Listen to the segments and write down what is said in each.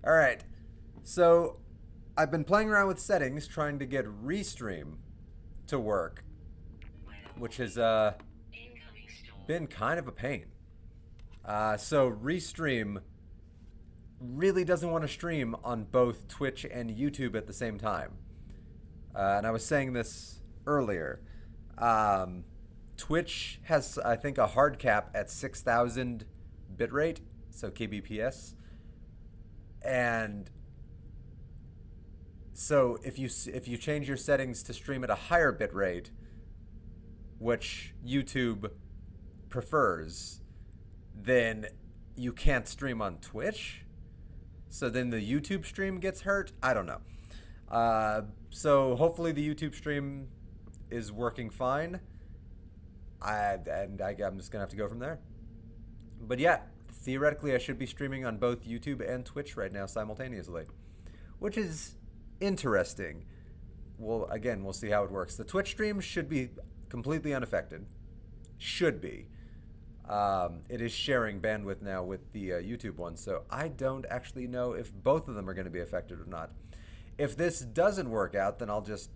All right. So I've been playing around with settings trying to get Restream to work, which has been kind of a pain. So Restream really doesn't want to stream on both Twitch and YouTube at the same time. And I was saying this earlier. Um, Twitch has, I think, a hard cap at 6,000 bitrate, so kbps, and so if you change your settings to stream at a higher bitrate, which YouTube prefers, then you can't stream on Twitch. So then the YouTube stream gets hurt. I don't know. So hopefully the YouTube stream is working fine. I'm just gonna have to go from there. But yeah, theoretically I should be streaming on both YouTube and Twitch right now simultaneously, which is interesting. Well, again, we'll see how it works. The Twitch stream should be completely unaffected. Should be. It is sharing bandwidth now with the YouTube one, so I don't actually know if both of them are going to be affected or not. If this doesn't work out, then I'll just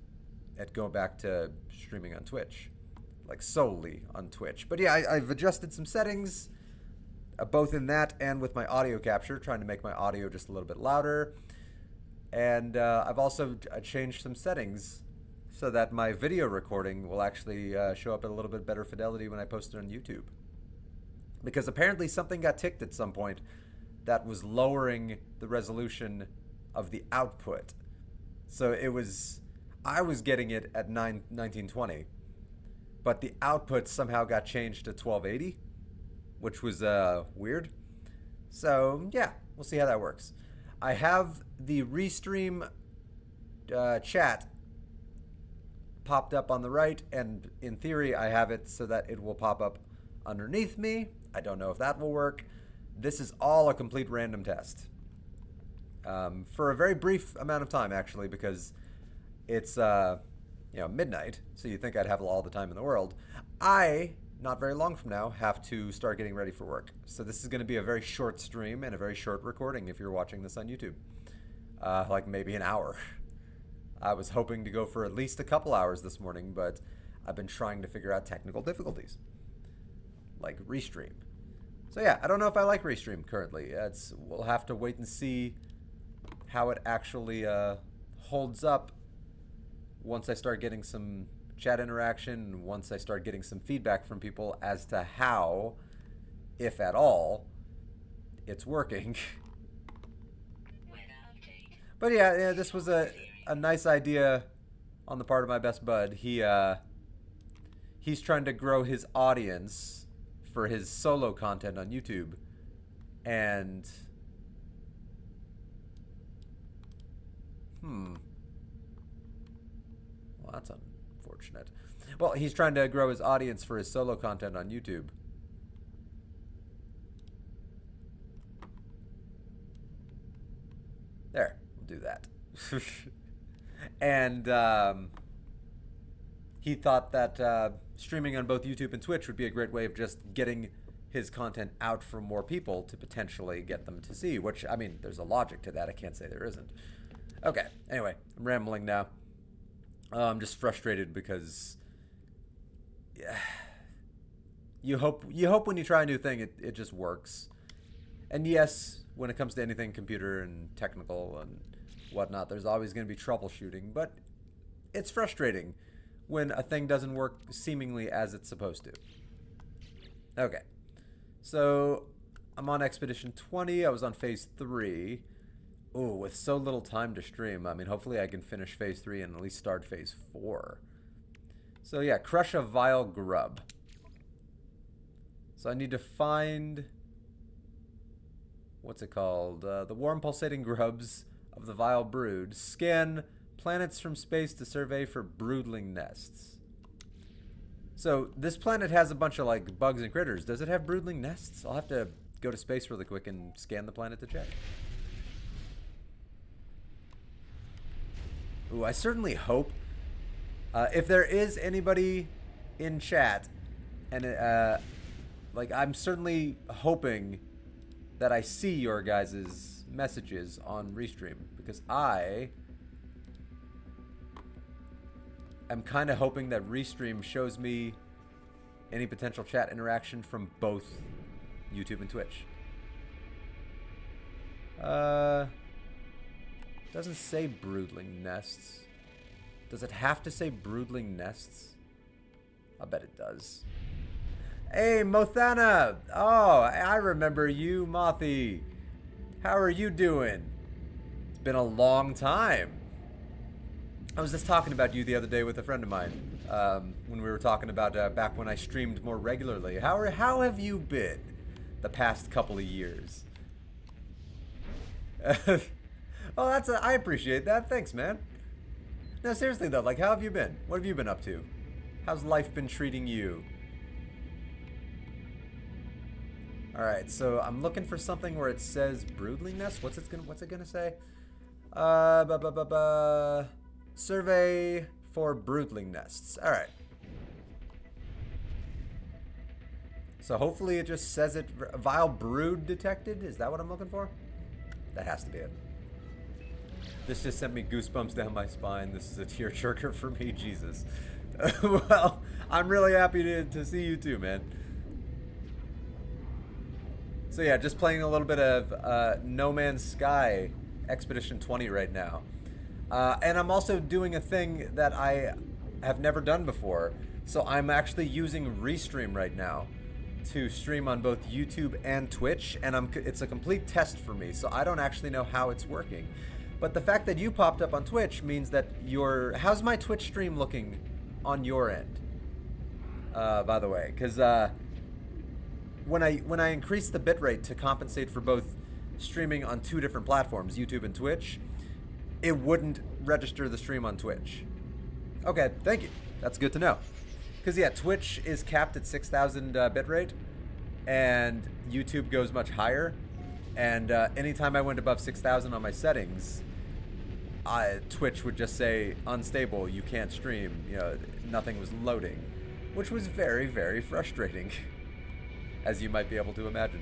go back to streaming on Twitch, like solely on Twitch. But yeah, I've adjusted some settings, both in that and with my audio capture, trying to make my audio just a little bit louder. And I've also changed some settings so that my video recording will actually show up at a little bit better fidelity when I post it on YouTube. Because apparently something got ticked at some point that was lowering the resolution of the output. So I was getting it at 1920, but the output somehow got changed to 1280, which was weird. So yeah, we'll see how that works. I have the Restream chat popped up on the right, and in theory I have it so that it will pop up underneath me. I don't know if that will work. This is all a complete random test. For a very brief amount of time, actually, because it's midnight, so you think I'd have all the time in the world. I, not very long from now, have to start getting ready for work. So this is going to be a very short stream and a very short recording if you're watching this on YouTube. Like maybe an hour. I was hoping to go for at least a couple hours this morning, but I've been trying to figure out technical difficulties, like Restream. So yeah, I don't know if I like Restream currently. We'll have to wait and see how it actually holds up once I start getting some chat interaction, once I start getting some feedback from people as to how, if at all, it's working. But yeah, this was a nice idea on the part of my best bud. He's trying to grow his audience for his solo content on YouTube, and well, that's unfortunate. Well, he's trying to grow his audience for his solo content on YouTube. There, we'll do that. And he thought that streaming on both YouTube and Twitch would be a great way of just getting his content out for more people to potentially get them to see, which, I mean, there's a logic to that. I can't say there isn't. Okay, anyway, I'm rambling now. I'm just frustrated because yeah, you hope when you try a new thing it just works. And yes, when it comes to anything computer and technical and whatnot, there's always going to be troubleshooting, but it's frustrating when a thing doesn't work seemingly as it's supposed to. Okay, so I'm on Expedition 20. I was on Phase 3. Ooh, with so little time to stream. I mean, hopefully I can finish Phase 3 and at least start Phase 4. So yeah, crush a vile grub. So I need to find... what's it called? The warm pulsating grubs of the vile brood. Scan planets from space to survey for broodling nests. So this planet has a bunch of like bugs and critters. Does it have broodling nests? I'll have to go to space really quick and scan the planet to check. Ooh, I certainly hope. If there is anybody in chat, and like I'm certainly hoping that I see your guys's messages on Restream, because I am kind of hoping that Restream shows me any potential chat interaction from both YouTube and Twitch. Doesn't say broodling nests. Does it have to say broodling nests? I bet it does. Hey, Mothana! Oh, I remember you, Mothy. How are you doing? It's been a long time. I was just talking about you the other day with a friend of mine, when we were talking about back when I streamed more regularly. How have you been the past couple of years? Oh, I appreciate that. Thanks, man. No, seriously though, like, how have you been? What have you been up to? How's life been treating you? All right, so I'm looking for something where it says broodling nest. What's it gonna say? Survey for broodling nests. All right. So hopefully it just says it. Vile brood detected. Is that what I'm looking for? That has to be it. This just sent me goosebumps down my spine. This is a tearjerker for me, Jesus. Well, I'm really happy to see you too, man. So yeah, just playing a little bit of No Man's Sky Expedition 20 right now. And I'm also doing a thing that I have never done before. So I'm actually using Restream right now to stream on both YouTube and Twitch, and it's a complete test for me, so I don't actually know how it's working. But the fact that you popped up on Twitch means that how's my Twitch stream looking on your end? By the way, because when I increased the bitrate to compensate for both streaming on two different platforms, YouTube and Twitch, it wouldn't register the stream on Twitch. Okay, thank you. That's good to know. Because yeah, Twitch is capped at 6,000 bitrate, and YouTube goes much higher. And anytime I went above 6,000 on my settings, Twitch would just say unstable, you can't stream. You know, nothing was loading, which was very, very frustrating, as you might be able to imagine.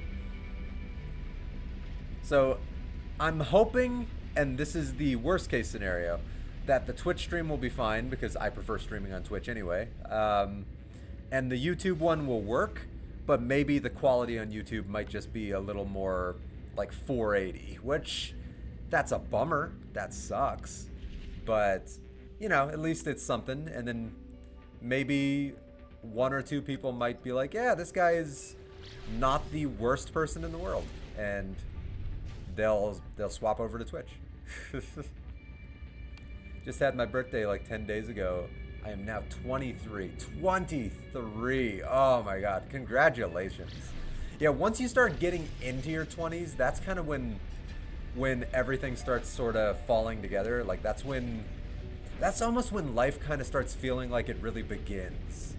So I'm hoping, and this is the worst case scenario, that the Twitch stream will be fine, because I prefer streaming on Twitch anyway. And the YouTube one will work, but maybe the quality on YouTube might just be a little more like 480, which that's a bummer. That sucks. But, you know, at least it's something. And then maybe one or two people might be like, yeah, this guy is not the worst person in the world. And they'll swap over to Twitch. Just had my birthday like 10 days ago. I am now 23. 23. Oh my God. Congratulations. Yeah, once you start getting into your 20s, that's kind of when everything starts sort of falling together. Like that's almost when life kind of starts feeling like it really begins.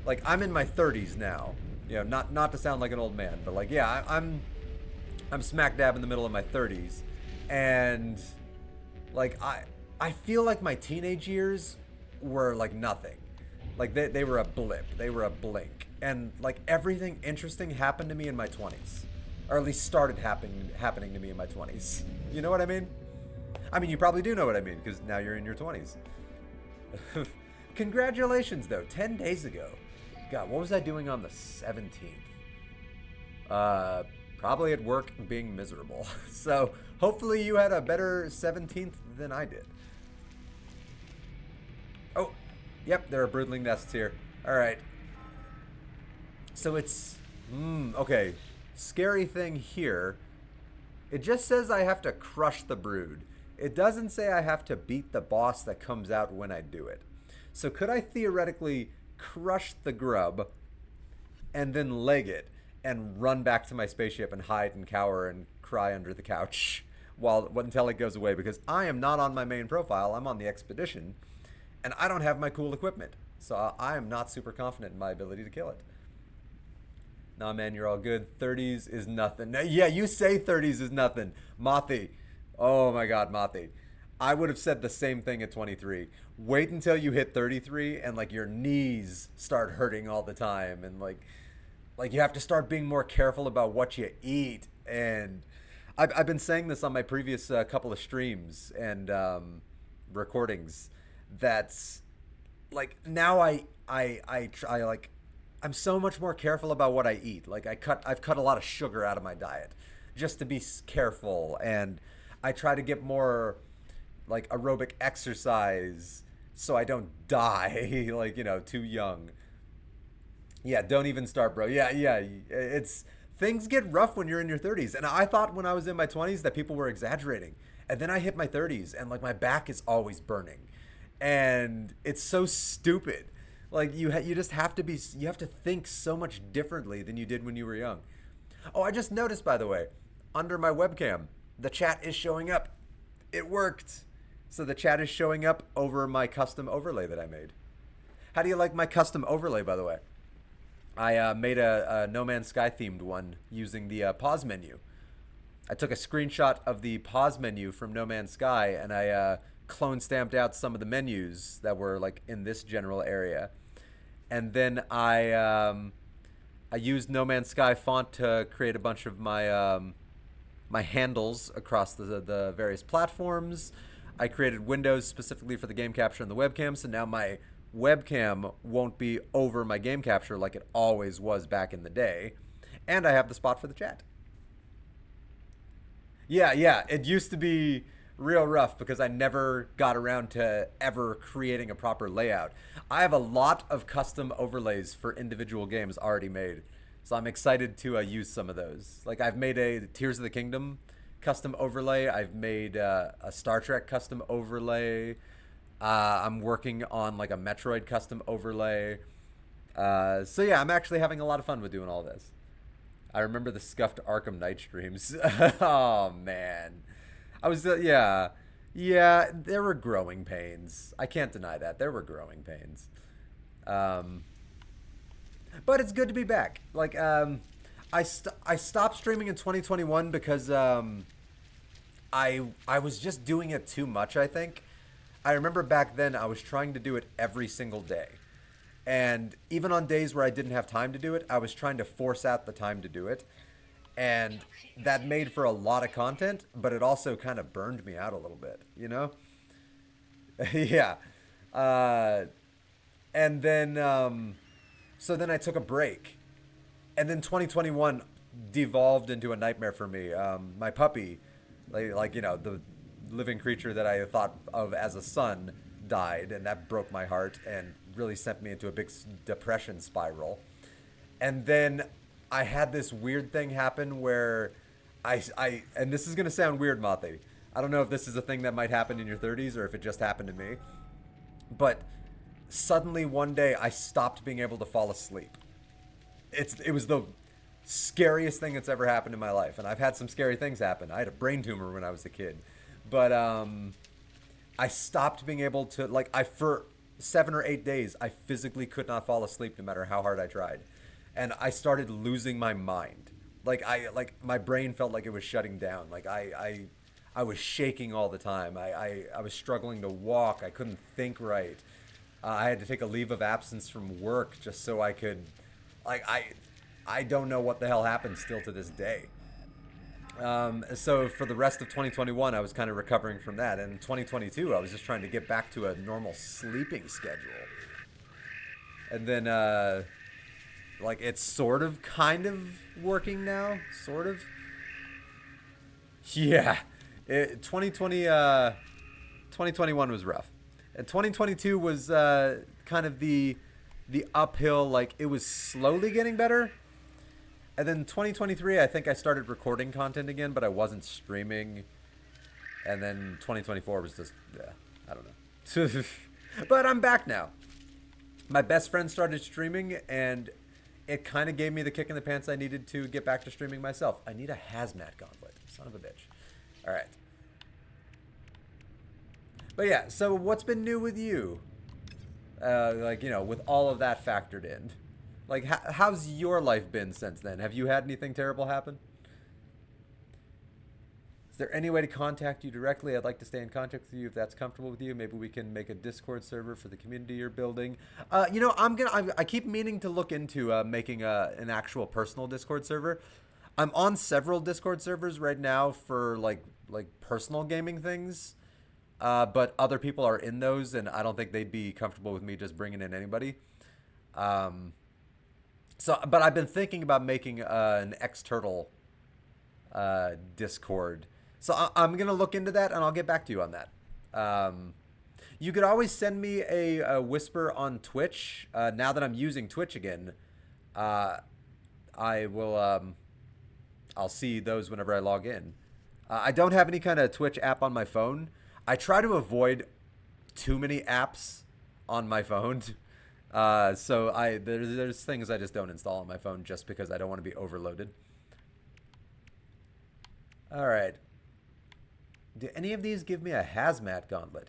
Like I'm in my 30s now. You know, not to sound like an old man, but like, yeah, I'm smack dab in the middle of my 30s. And like I feel like my teenage years were like nothing. Like they were a blip. They were a blink. And like everything interesting happened to me in my 20s. Or at least started happening to me in my 20s. You know what I mean? I mean, you probably do know what I mean, because now you're in your 20s. Congratulations, though. 10 days ago. God, what was I doing on the 17th? Probably at work being miserable. So hopefully you had a better 17th than I did. Oh, yep, there are broodling nests here. All right. So it's, okay. Scary thing here. It just says I have to crush the brood. It doesn't say I have to beat the boss that comes out when I do it. So could I theoretically crush the grub and then leg it and run back to my spaceship and hide and cower and cry under the couch until it goes away? Because I am not on my main profile. I'm on the expedition. And I don't have my cool equipment. So I am not super confident in my ability to kill it. Nah, man, you're all good. 30s is nothing. Yeah, you say 30s is nothing. Mothy. Oh, my God, Mothy. I would have said the same thing at 23. Wait until you hit 33 and, like, your knees start hurting all the time. And, like you have to start being more careful about what you eat. And I've been saying this on my previous couple of streams and recordings. That's like now I try like I'm so much more careful about what I eat. Like I've cut a lot of sugar out of my diet just to be careful, and I try to get more like aerobic exercise so I don't die like too young. Yeah, don't even start, bro. Yeah, yeah. It's things get rough when you're in your 30s. And I thought when I was in my 20s that people were exaggerating. And then I hit my 30s and like my back is always burning. And it's so stupid. Like you just have to be you have to think so much differently than you did when you were young. Oh, I just noticed by the way, under my webcam, the chat is showing up. It worked. So the chat is showing up over my custom overlay that I made. How do you like my custom overlay, by the way? I made a No Man's Sky themed one using the pause menu. I took a screenshot of the pause menu from No Man's Sky and I clone stamped out some of the menus that were like in this general area. And then I used No Man's Sky font to create a bunch of my handles across the various platforms. I created windows specifically for the game capture and the webcam, so now my webcam won't be over my game capture like it always was back in the day. And I have the spot for the chat. Yeah, yeah, it used to be real rough because I never got around to ever creating a proper layout. I have a lot of custom overlays for individual games already made. So I'm excited to use some of those. Like I've made a Tears of the Kingdom custom overlay. I've made a Star Trek custom overlay. I'm working on like a Metroid custom overlay. So yeah, I'm actually having a lot of fun with doing all this. I remember the scuffed Arkham Knight streams. Oh man, I was yeah, yeah. There were growing pains. I can't deny that there were growing pains. Um, but it's good to be back. Like I stopped streaming in 2021 because I was just doing it too much, I think. I remember back then I was trying to do it every single day. And even on days where I didn't have time to do it, I was trying to force out the time to do it. And that made for a lot of content, but it also kind of burned me out a little bit, you know? Yeah. Uh, and then, so then I took a break. And then 2021 devolved into a nightmare for me. My puppy, the living creature that I thought of as a son, died, and that broke my heart and really sent me into a big depression spiral. And then I had this weird thing happen where and this is gonna sound weird, Mate. I don't know if this is a thing that might happen in your 30s or if it just happened to me, but suddenly one day I stopped being able to fall asleep. It was the scariest thing that's ever happened in my life, and I've had some scary things happen. I had a brain tumor when I was a kid, but I stopped being able to for 7 or 8 days I physically could not fall asleep no matter how hard I tried, and I started losing my mind. Like my brain felt like it was shutting down. Like I was shaking all the time. I was struggling to walk. I couldn't think right. I had to take a leave of absence from work just so I could like I don't know what the hell happened still to this day. So for the rest of 2021, I was kind of recovering from that. And in 2022, I was just trying to get back to a normal sleeping schedule. And then, it's sort of kind of working now. Sort of. Yeah. 2021 was rough. And 2022 was kind of the uphill, like it was slowly getting better. And then 2023, I think I started recording content again, but I wasn't streaming. And then 2024 was just, yeah, I don't know. But I'm back now. My best friend started streaming, and it kind of gave me the kick in the pants I needed to get back to streaming myself. I need a hazmat gauntlet. Son of a bitch. All right. But yeah, so what's been new with you? With all of that factored in. Like, how's your life been since then? Have you had anything terrible happen? Is there any way to contact you directly? I'd like to stay in contact with you if that's comfortable with you. Maybe we can make a Discord server for the community you're building. I keep meaning to look into making an actual personal Discord server. I'm on several Discord servers right now for like personal gaming things. But other people are in those, and I don't think they'd be comfortable with me just bringing in anybody. Um, but I've been thinking about making an X-Turtle Discord. So I'm gonna look into that, and I'll get back to you on that. Um, you could always send me a whisper on Twitch. Now that I'm using Twitch again, uh, I will. I'll see those whenever I log in. I don't have any kind of Twitch app on my phone. I try to avoid too many apps on my phone. So there's things I just don't install on my phone just because I don't want to be overloaded. All right. Do any of these give me a hazmat gauntlet?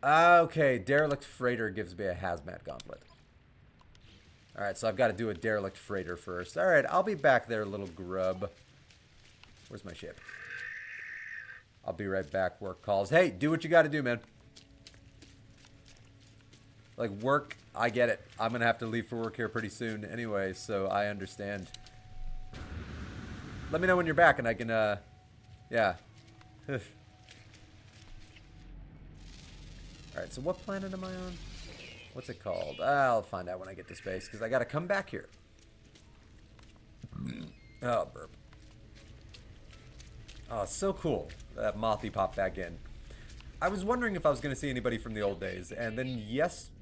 Okay, derelict freighter gives me a hazmat gauntlet. All right, so I've got to do a derelict freighter first. All right, I'll be back there, little grub. Where's my ship? I'll be right back. Work calls. Hey, do what you got to do, man. Like, work, I get it. I'm going to have to leave for work here pretty soon anyway, so I understand. Let me know when you're back and I can, yeah. Alright, so what planet am I on? What's it called? I'll find out when I get to space, because I got to come back here. Oh, burp. Oh, so cool. That Mothy popped back in. I was wondering if I was going to see anybody from the old days, and then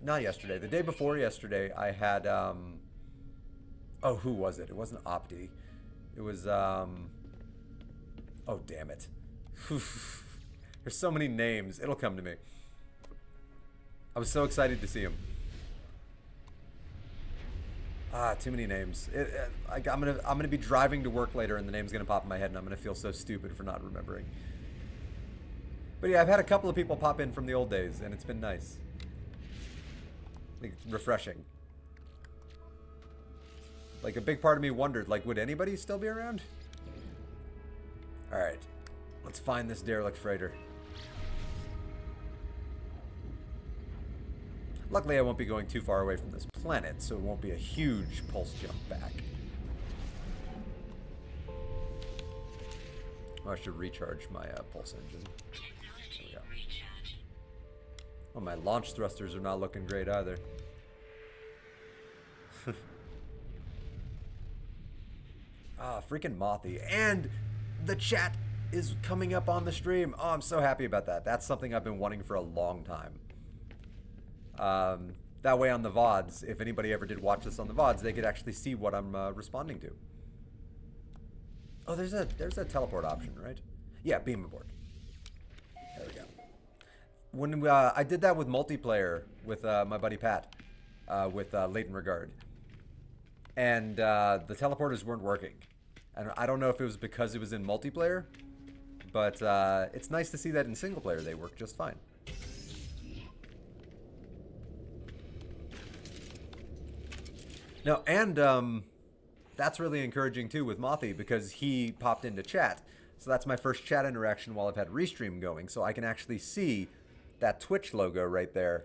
not yesterday, the day before yesterday, I had, oh, who was it? It wasn't Opti. It was, oh, damn it. There's so many names. It'll come to me. I was so excited to see him. Ah, too many names. I'm gonna be driving to work later, and the name's gonna pop in my head, and I'm gonna feel so stupid for not remembering. But yeah, I've had a couple of people pop in from the old days, and it's been nice. Like, refreshing. Like, a big part of me wondered, like, would anybody still be around? Alright. Let's find this derelict freighter. Luckily, I won't be going too far away from this planet, so it won't be a huge pulse jump back. Oh, I should recharge my pulse engine. There we go. Oh, my launch thrusters are not looking great either. Ah, freaking Mothy. And the chat is coming up on the stream. Oh, I'm so happy about that. That's something I've been wanting for a long time. That way on the VODs, if anybody ever did watch this on the VODs, they could actually see what I'm responding to. Oh, there's a teleport option, right? Yeah, beam aboard. There we go. When I did that with multiplayer with my buddy Pat, with Leighton Regard, and the teleporters weren't working. And I don't know if it was because it was in multiplayer, but it's nice to see that in single player they work just fine. No, and that's really encouraging too with Mothy because he popped into chat. So that's my first chat interaction while I've had Restream going. So I can actually see that Twitch logo right there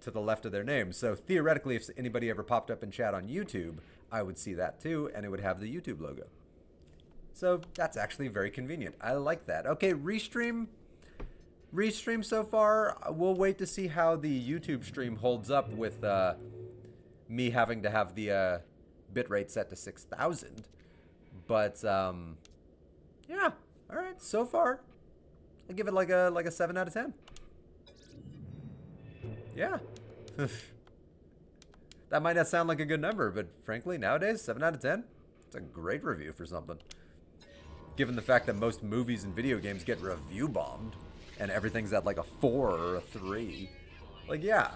to the left of their name. So theoretically, if anybody ever popped up in chat on YouTube, I would see that too, and it would have the YouTube logo. So that's actually very convenient. I like that. Okay, Restream so far. We'll wait to see how the YouTube stream holds up with me having to have the bitrate set to 6,000. But yeah, all right. So far, I give it like a 7 out of 10. Yeah. That might not sound like a good number, but frankly, nowadays, 7 out of 10, it's a great review for something. Given the fact that most movies and video games get review bombed, and everything's at like a 4 or a 3, like yeah,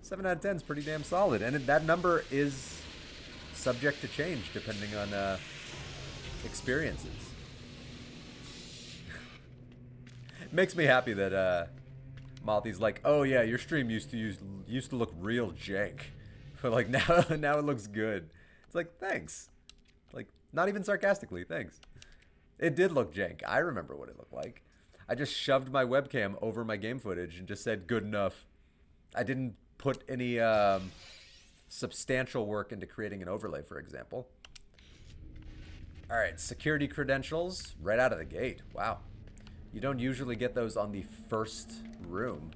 7 out of 10 is pretty damn solid, and that number is subject to change depending on experiences. It makes me happy that Mothy's like, oh yeah, your stream used to look real jank, but like now it looks good. It's like, thanks. Like, not even sarcastically, thanks. It did look jank. I remember what it looked like. I just shoved my webcam over my game footage and just said good enough. I didn't put any substantial work into creating an overlay, for example. All right, security credentials right out of the gate. Wow. You don't usually get those on the first room.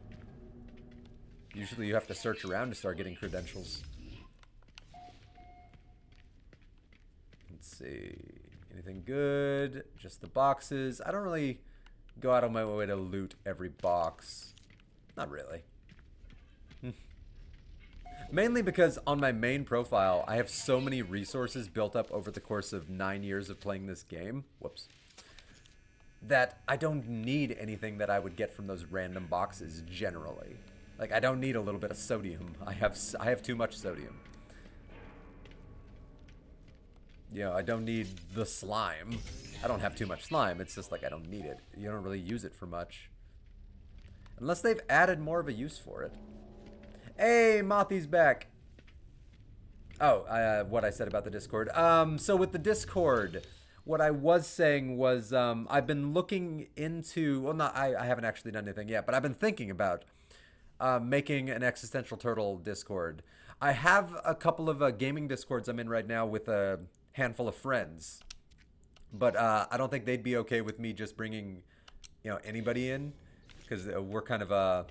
Usually you have to search around to start getting credentials. Let's see. Anything good? Just the boxes. I don't really go out of my way to loot every box. Not really. Mainly because on my main profile, I have so many resources built up over the course of 9 years of playing this game. Whoops. That I don't need anything that I would get from those random boxes generally. Like, I don't need a little bit of sodium. I have too much sodium. You know, I don't need the slime. I don't have too much slime. It's just like I don't need it. You don't really use it for much. Unless they've added more of a use for it. Hey, Mothy's back. Oh, what I said about the Discord. So with the Discord, what I was saying was I've been looking into, well, not I haven't actually done anything yet, but I've been thinking about making an Existential Turtle Discord. I have a couple of gaming Discords I'm in right now with a handful of friends, but I don't think they'd be okay with me just bringing, you know, anybody in, because we're kind of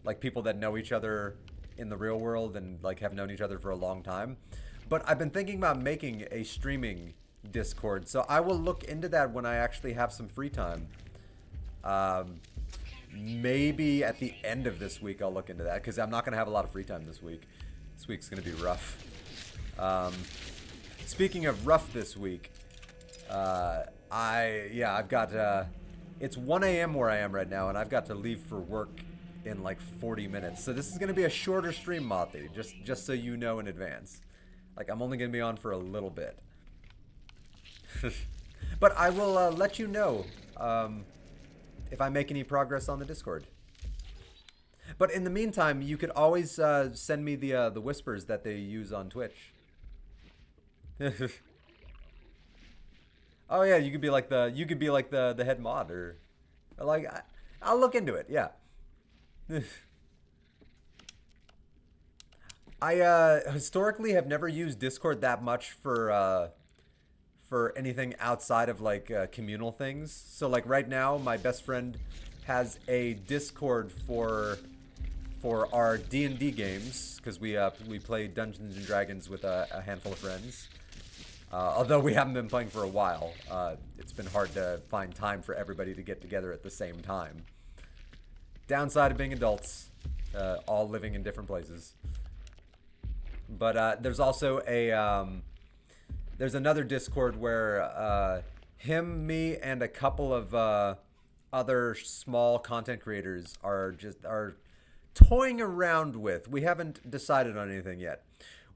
like people that know each other in the real world and like have known each other for a long time. But I've been thinking about making a streaming Discord, so I will look into that when I actually have some free time. Maybe at the end of this week I'll look into that, because I'm not going to have a lot of free time this week. This week's going to be rough. Speaking of rough this week, I've got, it's 1 a.m. where I am right now, and I've got to leave for work in like 40 minutes. So this is going to be a shorter stream, Mothy, just so you know in advance. Like, I'm only going to be on for a little bit. But I will let you know if I make any progress on the Discord. But in the meantime, you could always send me the whispers that they use on Twitch. Oh yeah, you could be like the head mod, or like I'll look into it. Yeah. I historically have never used Discord that much for anything outside of like communal things. So like right now, my best friend has a Discord for our D&D games, because we play Dungeons and Dragons with a handful of friends. Although we haven't been playing for a while, it's been hard to find time for everybody to get together at the same time. Downside of being adults, all living in different places. But there's also there's another Discord where him, me, and a couple of other small content creators are toying around with. We haven't decided on anything yet.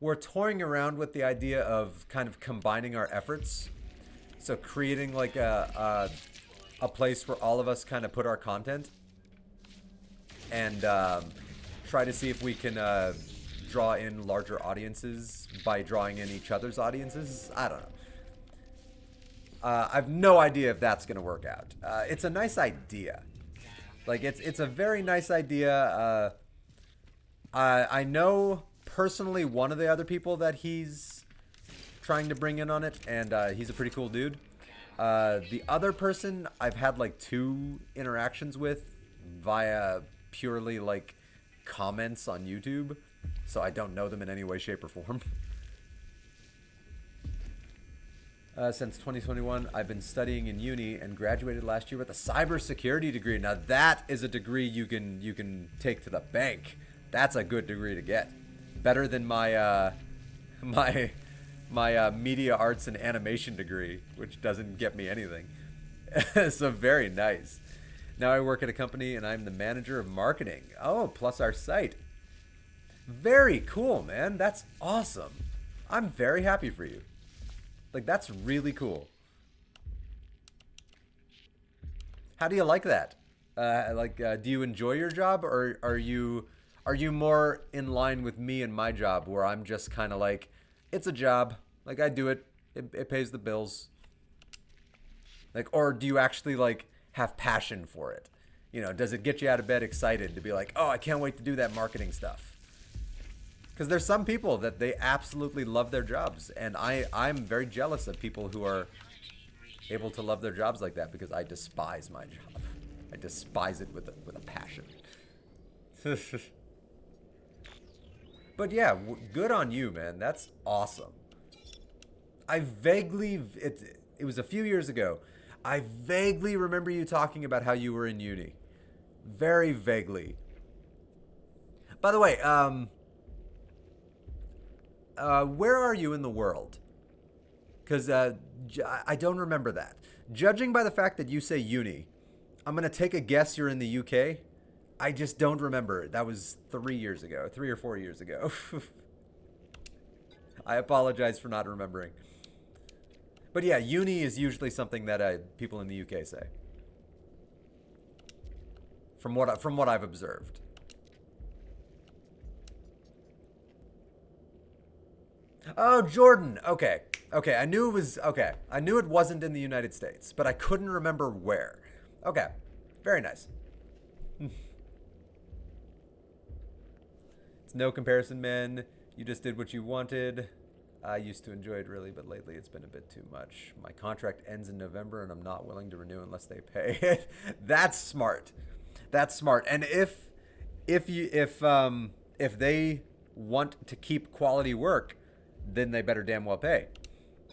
We're toying around with the idea of kind of combining our efforts. So creating like a place where all of us kind of put our content, and try to see if we can draw in larger audiences by drawing in each other's audiences. I don't know. I've no idea if that's gonna work out. It's a nice idea. Like it's a very nice idea. I know personally one of the other people that he's trying to bring in on it, and he's a pretty cool dude. The other person I've had like 2 interactions with via purely like comments on YouTube, so I don't know them in any way, shape, or form. Since 2021, I've been studying in uni and graduated last year with a cybersecurity degree. Now that is a degree you can take to the bank. That's a good degree to get. Better than my my media arts and animation degree, which doesn't get me anything. So very nice. Now I work at a company and I'm the manager of marketing. Oh, plus our site. Very cool, man. That's awesome. I'm very happy for you. Like, that's really cool. How do you like that? Do you enjoy your job, or are you more in line with me and my job, where I'm just kind of like, it's a job, like I do it, it pays the bills. Like, or do you actually like have passion for it? You know, does it get you out of bed excited to be like, oh, I can't wait to do that marketing stuff? Because there's some people that they absolutely love their jobs, and I'm very jealous of people who are able to love their jobs like that, because I despise my job. I despise it with a passion. But yeah, good on you, man. That's awesome. I vaguely it was a few years ago. I vaguely remember you talking about how you were in uni. Very vaguely. By the way, where are you in the world? Because I don't remember that. Judging by the fact that you say uni, I'm gonna take a guess you're in the UK. I just don't remember. That was 3 years ago, 3 or 4 years ago. I apologize for not remembering. But yeah, uni is usually something that people in the UK say. From what I've observed. Oh, Jordan. Okay. Okay, I knew it was okay. I knew it wasn't in the United States, but I couldn't remember where. Okay. Very nice. It's no comparison, man. You just did what you wanted. I used to enjoy it really, but lately it's been a bit too much. My contract ends in November and I'm not willing to renew unless they pay. That's smart. That's smart. And if they want to keep quality work, then they better damn well pay.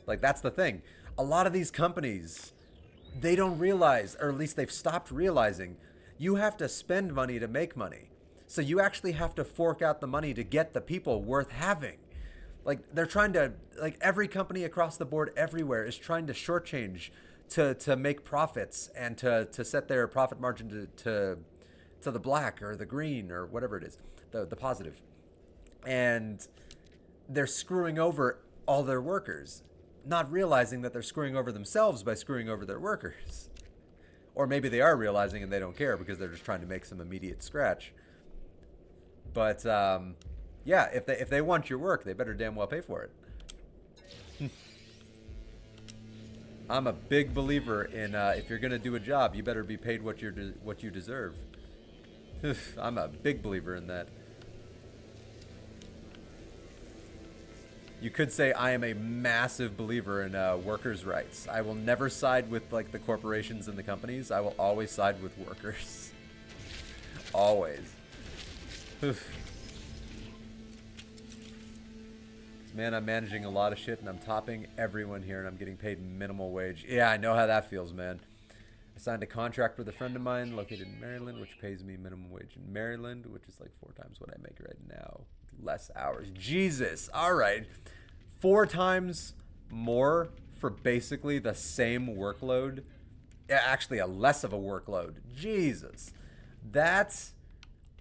Like, that's the thing. A lot of these companies, they don't realize, or at least they've stopped realizing, you have to spend money to make money. So you actually have to fork out the money to get the people worth having. Like, they're trying to, like, every company across the board everywhere is trying to shortchange to make profits and to set their profit margin to the black or the green or whatever it is, the positive. And they're screwing over all their workers, not realizing that they're screwing over themselves by screwing over their workers. Or maybe they are realizing and they don't care because they're just trying to make some immediate scratch. But yeah, if they want your work, they better damn well pay for it. I'm a big believer in if you're gonna do a job, you better be paid what you deserve. I'm a big believer in that. You could say I am a massive believer in workers' rights. I will never side with like the corporations and the companies. I will always side with workers. Always. Man, I'm managing a lot of shit and I'm topping everyone here and I'm getting paid minimal wage. Yeah, I know how that feels, man. I signed a contract with a friend of mine located in Maryland, which pays me minimum wage in Maryland, which is like 4 times what I make right now. Less hours. Jesus. All right. 4 times more for basically the same workload. Yeah, actually, a less of a workload. Jesus. That's,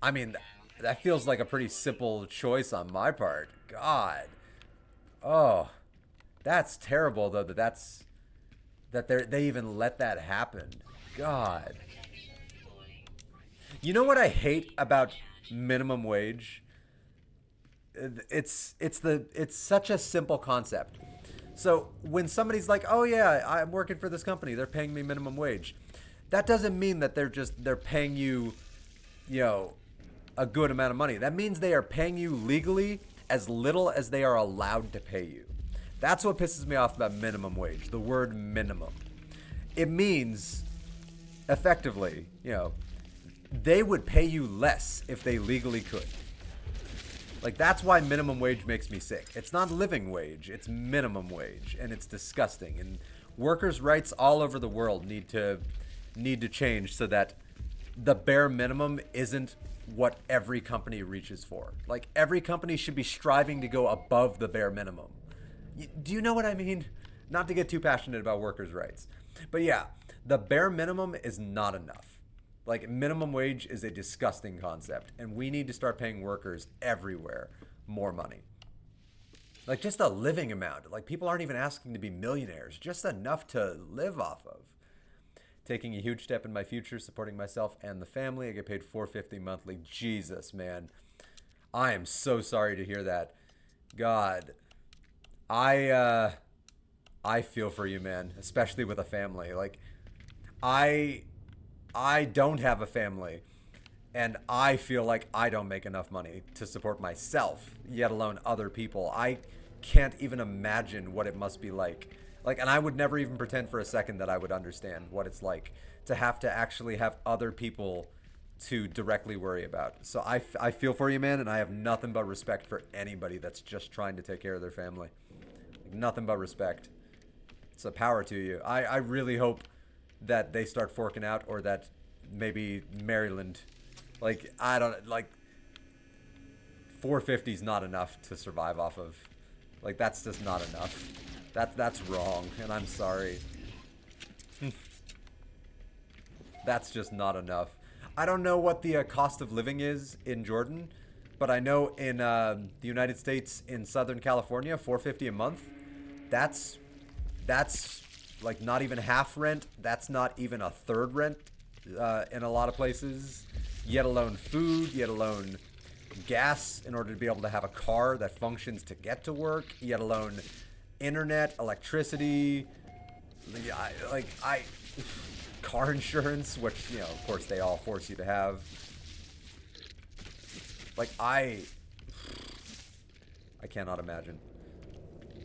I mean, that feels like a pretty simple choice on my part. God. Oh, that's terrible though. That they even let that happen. God. You know what I hate about minimum wage? It's such a simple concept. So when somebody's like, "Oh yeah, I'm working for this company. They're paying me minimum wage," that doesn't mean that they're paying you, you know, a good amount of money. That means they are paying you legally as little as they are allowed to pay you. That's what pisses me off about minimum wage. The word minimum. It means, effectively, you know, they would pay you less if they legally could. Like, that's why minimum wage makes me sick. It's not living wage, it's minimum wage, and it's disgusting. And workers' rights all over the world need to change so that the bare minimum isn't what every company reaches for. Like, every company should be striving to go above the bare minimum. Do you know what I mean? Not to get too passionate about workers' rights. But yeah, the bare minimum is not enough. Like, minimum wage is a disgusting concept, and we need to start paying workers everywhere more money. Like, just a living amount. Like, people aren't even asking to be millionaires, just enough to live off of. Taking a huge step in my future, supporting myself and the family. I get paid $450 monthly. Jesus, man. I am so sorry to hear that. God, I feel for you, man, especially with a family. Like, I don't have a family, and I feel like I don't make enough money to support myself, yet alone other people. I can't even imagine what it must be like Like, and I would never even pretend for a second that I would understand what it's like to have to actually have other people to directly worry about. So I feel for you, man, and I have nothing but respect for anybody that's just trying to take care of their family. Like, nothing but respect. So power to you. I really hope that they start forking out, or that maybe Maryland, like, I don't, like, 450 is not enough to survive off of. Like, that's just not enough. That's wrong, and I'm sorry. That's just not enough. I don't know what the cost of living is in Jordan, but I know in the United States, in Southern California, 450 a month. That's that's like not even half rent. That's not even a third rent in a lot of places. Yet alone food. Yet alone gas in order to be able to have a car that functions to get to work. Yet alone internet, electricity. I car insurance, which, you know, of course they all force you to have. Like, I cannot imagine.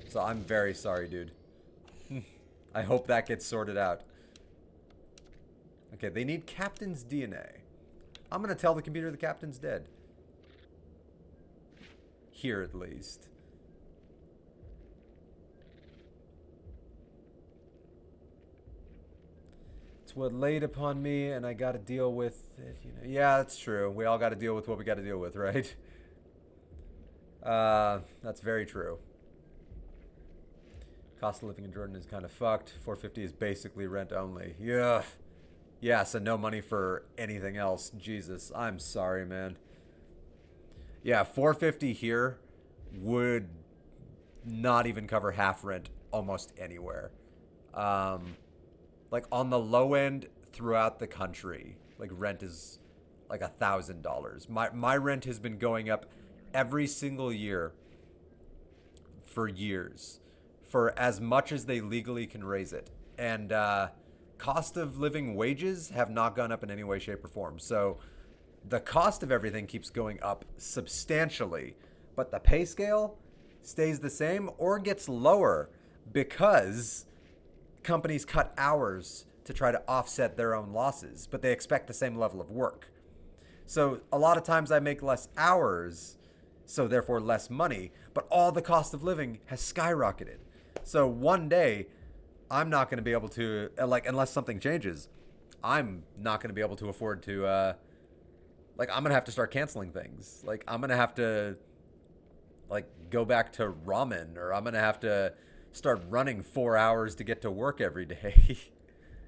So I'm very sorry, dude. I hope that gets sorted out. Okay, they need captain's DNA. I'm gonna tell the computer the captain's dead. Here, at least. It's what laid upon me, and I gotta deal with it, you know. Yeah, that's true. We all gotta deal with what we gotta deal with, right? That's very true. Cost of living in Jordan is kind of fucked. 450 is basically rent only. Yeah. Yeah, so no money for anything else. Jesus, I'm sorry, man. Yeah, 450 here would not even cover half rent almost anywhere. Um, like on the low end throughout the country, like rent is like $1,000. My rent has been going up every single year for years, for as much as they legally can raise it. And cost of living wages have not gone up in any way, shape, or form. So the cost of everything keeps going up substantially, but the pay scale stays the same or gets lower because companies cut hours to try to offset their own losses, but they expect the same level of work. So a lot of times I make less hours, so therefore less money, but all the cost of living has skyrocketed. So one day I'm not going to be able to, like, unless something changes, I'm not going to be able to afford to, like, I'm going to have to start canceling things. Like, I'm going to have to, like, go back to ramen, or I'm going to have to start running 4 hours to get to work every day.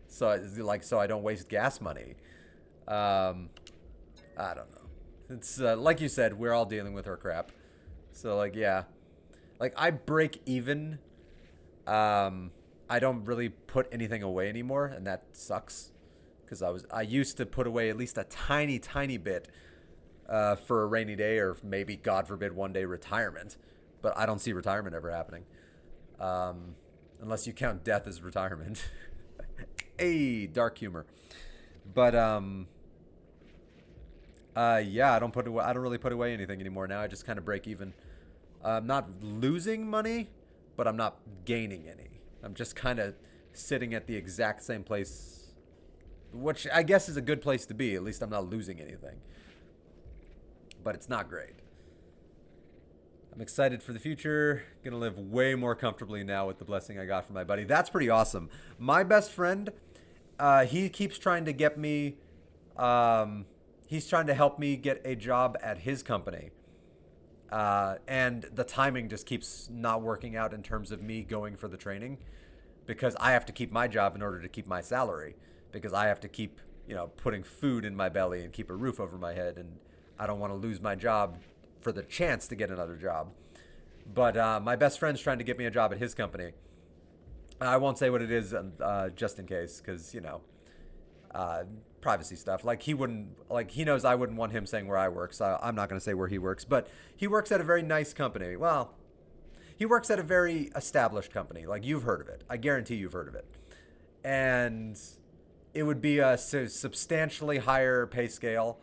So I don't waste gas money. I don't know. It's like you said, we're all dealing with our crap. So, like, yeah, like, I break even. I don't really put anything away anymore, and that sucks because I used to put away at least a tiny bit for a rainy day, or maybe, God forbid, one day retirement. But I don't see retirement ever happening, unless you count death as retirement. Hey, dark humor. But yeah, I don't really put away anything anymore now. I just kind of break even. I'm not losing money, but I'm not gaining any. I'm just kind of sitting at the exact same place, which I guess is a good place to be. At least I'm not losing anything. But it's not great. I'm excited for the future. Gonna live way more comfortably now with the blessing I got from my buddy. That's pretty awesome. My best friend, he keeps trying to get me, he's trying to help me get a job at his company. And the timing just keeps not working out in terms of me going for the training, because I have to keep my job in order to keep my salary, because I have to keep, you know, putting food in my belly and keep a roof over my head. And I don't want to lose my job for the chance to get another job. But my best friend's trying to get me a job at his company. I won't say what it is, just in case, because, you know, privacy stuff. Like, he knows I wouldn't want him saying where I work, so I'm not going to say where he works. But he works at a very nice company. Well, he works at a very established company. Like, you've heard of it. I guarantee you've heard of it. And it would be a substantially higher pay scale.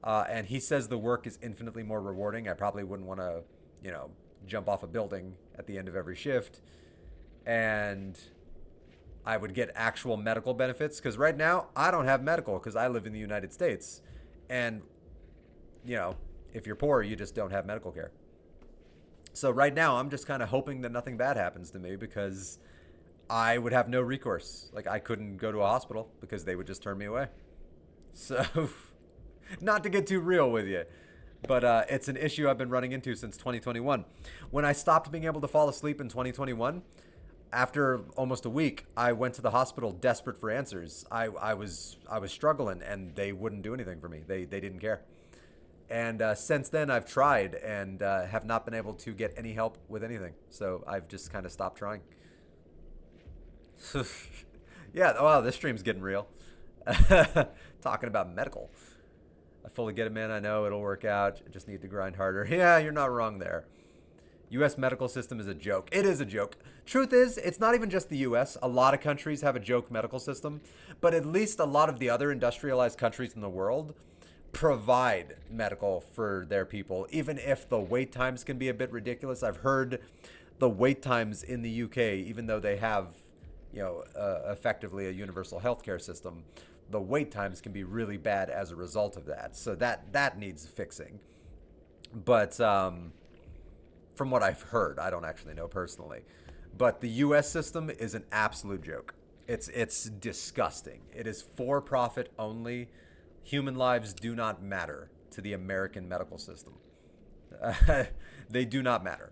And he says the work is infinitely more rewarding. I probably wouldn't want to, you know, jump off a building at the end of every shift. and I would get actual medical benefits. Because right now, I don't have medical because I live in the United States. And, you know, if you're poor, you just don't have medical care. So right now, I'm just kind of hoping that nothing bad happens to me because I would have no recourse. Like, I couldn't go to a hospital because they would just turn me away. So, not to get too real with you, but it's an issue I've been running into since 2021. When I stopped being able to fall asleep in 2021, after almost a week, I went to the hospital desperate for answers. I was struggling, and they wouldn't do anything for me. They didn't care. And since then, I've tried and have not been able to get any help with anything. So I've just kind of stopped trying. Yeah, wow, this stream's getting real. Talking about medical. I fully get it, man. I know it'll work out. I just need to grind harder. Yeah, you're not wrong there. U.S. medical system is a joke. It is a joke. Truth is, it's not even just the U.S. A lot of countries have a joke medical system, but at least a lot of the other industrialized countries in the world provide medical for their people, even if the wait times can be a bit ridiculous. I've heard the wait times in the UK, even though they have, effectively a universal healthcare system, the wait times can be really bad as a result of that. So that needs fixing. But from what I've heard, I don't actually know personally, but the U.S. system is an absolute joke. It's disgusting. It is for profit only. Human lives do not matter to the American medical system. They do not matter.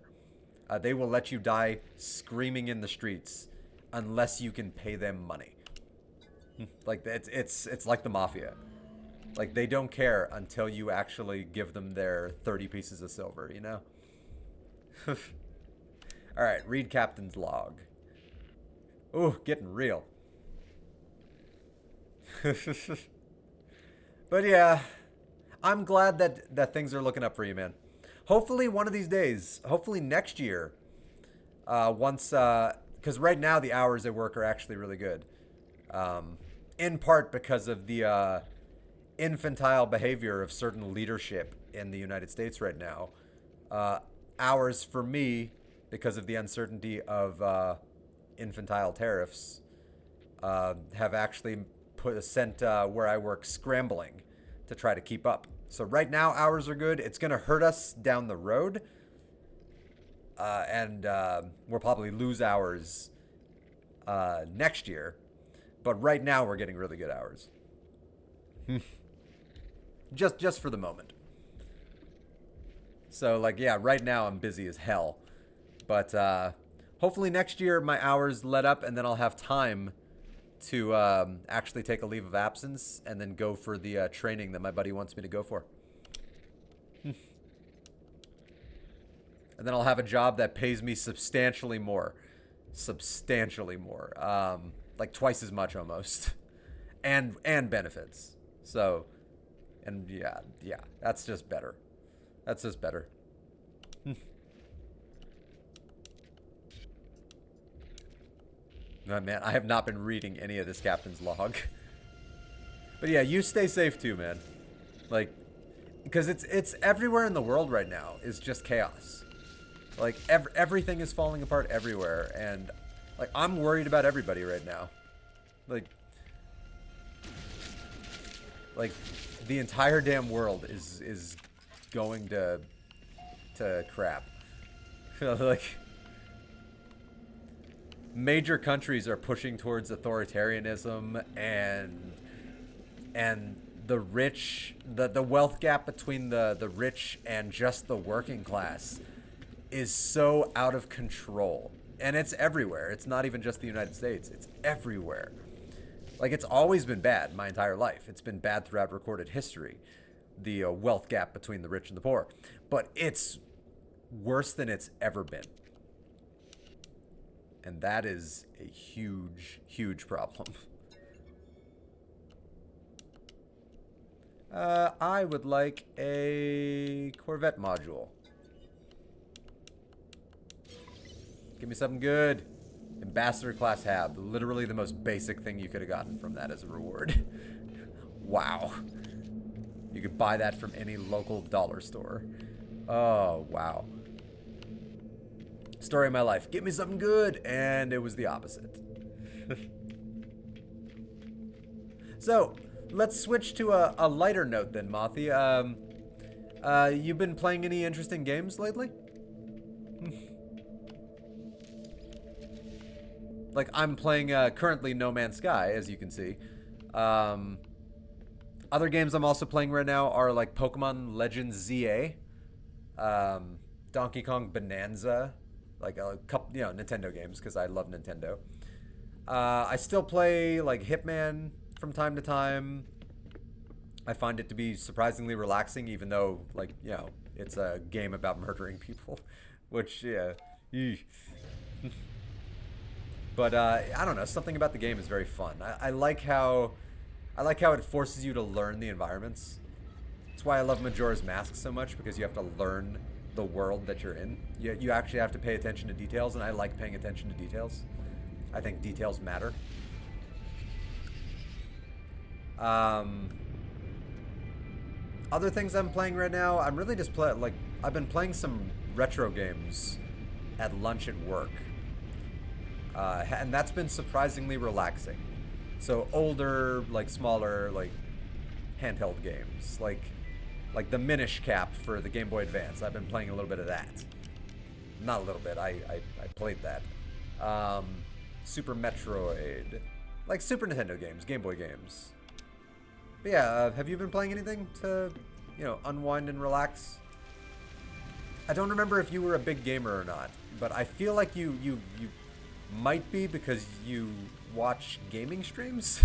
They will let you die screaming in the streets unless you can pay them money. Like it's like the mafia. Like they don't care until you actually give them their 30 pieces of silver, you know? All right, read captain's log. Ooh, getting real. But yeah, I'm glad that things are looking up for you, man. Hopefully one of these days, hopefully next year, because right now the hours at work are actually really good. In part because of the infantile behavior of certain leadership in the United States right now. Hours for me, because of the uncertainty of infantile tariffs, have actually sent where I work scrambling to try to keep up. So right now hours are good. It's going to hurt us down the road, and we'll probably lose hours next year. But right now we're getting really good hours. just for the moment. So like yeah, right now I'm busy as hell. But hopefully next year my hours let up and then I'll have time to actually take a leave of absence and then go for the training that my buddy wants me to go for. And then I'll have a job that pays me substantially more. Substantially more. Like twice as much almost. And benefits. So, and yeah, that's just better. That's just better. No, man, I have not been reading any of this captain's log. But yeah, you stay safe too, man. Like, because it's everywhere in the world right now is just chaos. Like everything is falling apart everywhere, and like I'm worried about everybody right now. Like the entire damn world is going to crap. Like major countries are pushing towards authoritarianism, and the rich, the wealth gap between the rich and just the working class is so out of control. And it's everywhere. It's not even just the United States. It's everywhere. Like, it's always been bad my entire life. It's been bad throughout recorded history, the wealth gap between the rich and the poor. But it's worse than it's ever been. And that is a huge, huge problem. I would like a Corvette module. Give me something good. Ambassador class hab. Literally the most basic thing you could have gotten from that as a reward. Wow. You could buy that from any local dollar store. Oh, wow. Story of my life. Give me something good. And it was the opposite. So, let's switch to a lighter note then, Mothi. You've been playing any interesting games lately? Like, I'm playing currently No Man's Sky, as you can see. Other games I'm also playing right now are like Pokemon Legends ZA, Donkey Kong Bonanza, like a couple, Nintendo games because I love Nintendo. I still play like Hitman from time to time. I find it to be surprisingly relaxing, even though it's a game about murdering people, which yeah. But I don't know. Something about the game is very fun. I like how it forces you to learn the environments. That's why I love Majora's Mask so much, because you have to learn the world that you're in. You actually have to pay attention to details, and I like paying attention to details. I think details matter. Other things I'm playing right now, I'm really just I've been playing some retro games at lunch at work. And that's been surprisingly relaxing. So older, smaller, handheld games, like the Minish Cap for the Game Boy Advance. I've been playing a little bit of that. Not a little bit. I played that. Super Metroid, like Super Nintendo games, Game Boy games. But yeah, have you been playing anything to, unwind and relax? I don't remember if you were a big gamer or not, but I feel like you might be, because you watch gaming streams.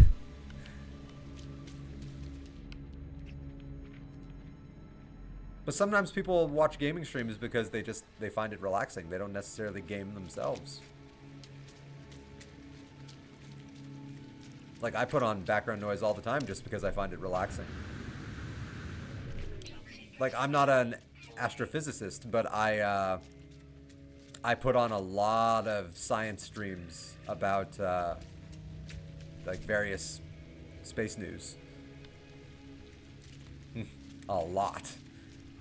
But sometimes people watch gaming streams because they find it relaxing. They don't necessarily game themselves. Like, I put on background noise all the time just because I find it relaxing. Like, I'm not an astrophysicist, but I put on a lot of science streams about various space news. A lot.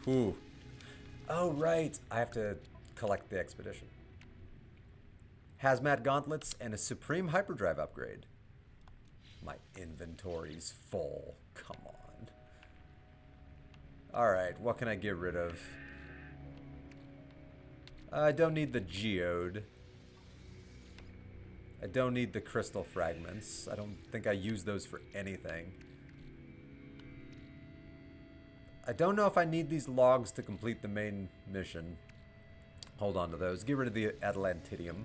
Whew. Oh, right. I have to collect the expedition. Hazmat gauntlets and a supreme hyperdrive upgrade. My inventory's full. Come on. Alright, what can I get rid of? I don't need the geode. I don't need the crystal fragments. I don't think I use those for anything. I don't know if I need these logs to complete the main mission. Hold on to those. Get rid of the Atlantidium.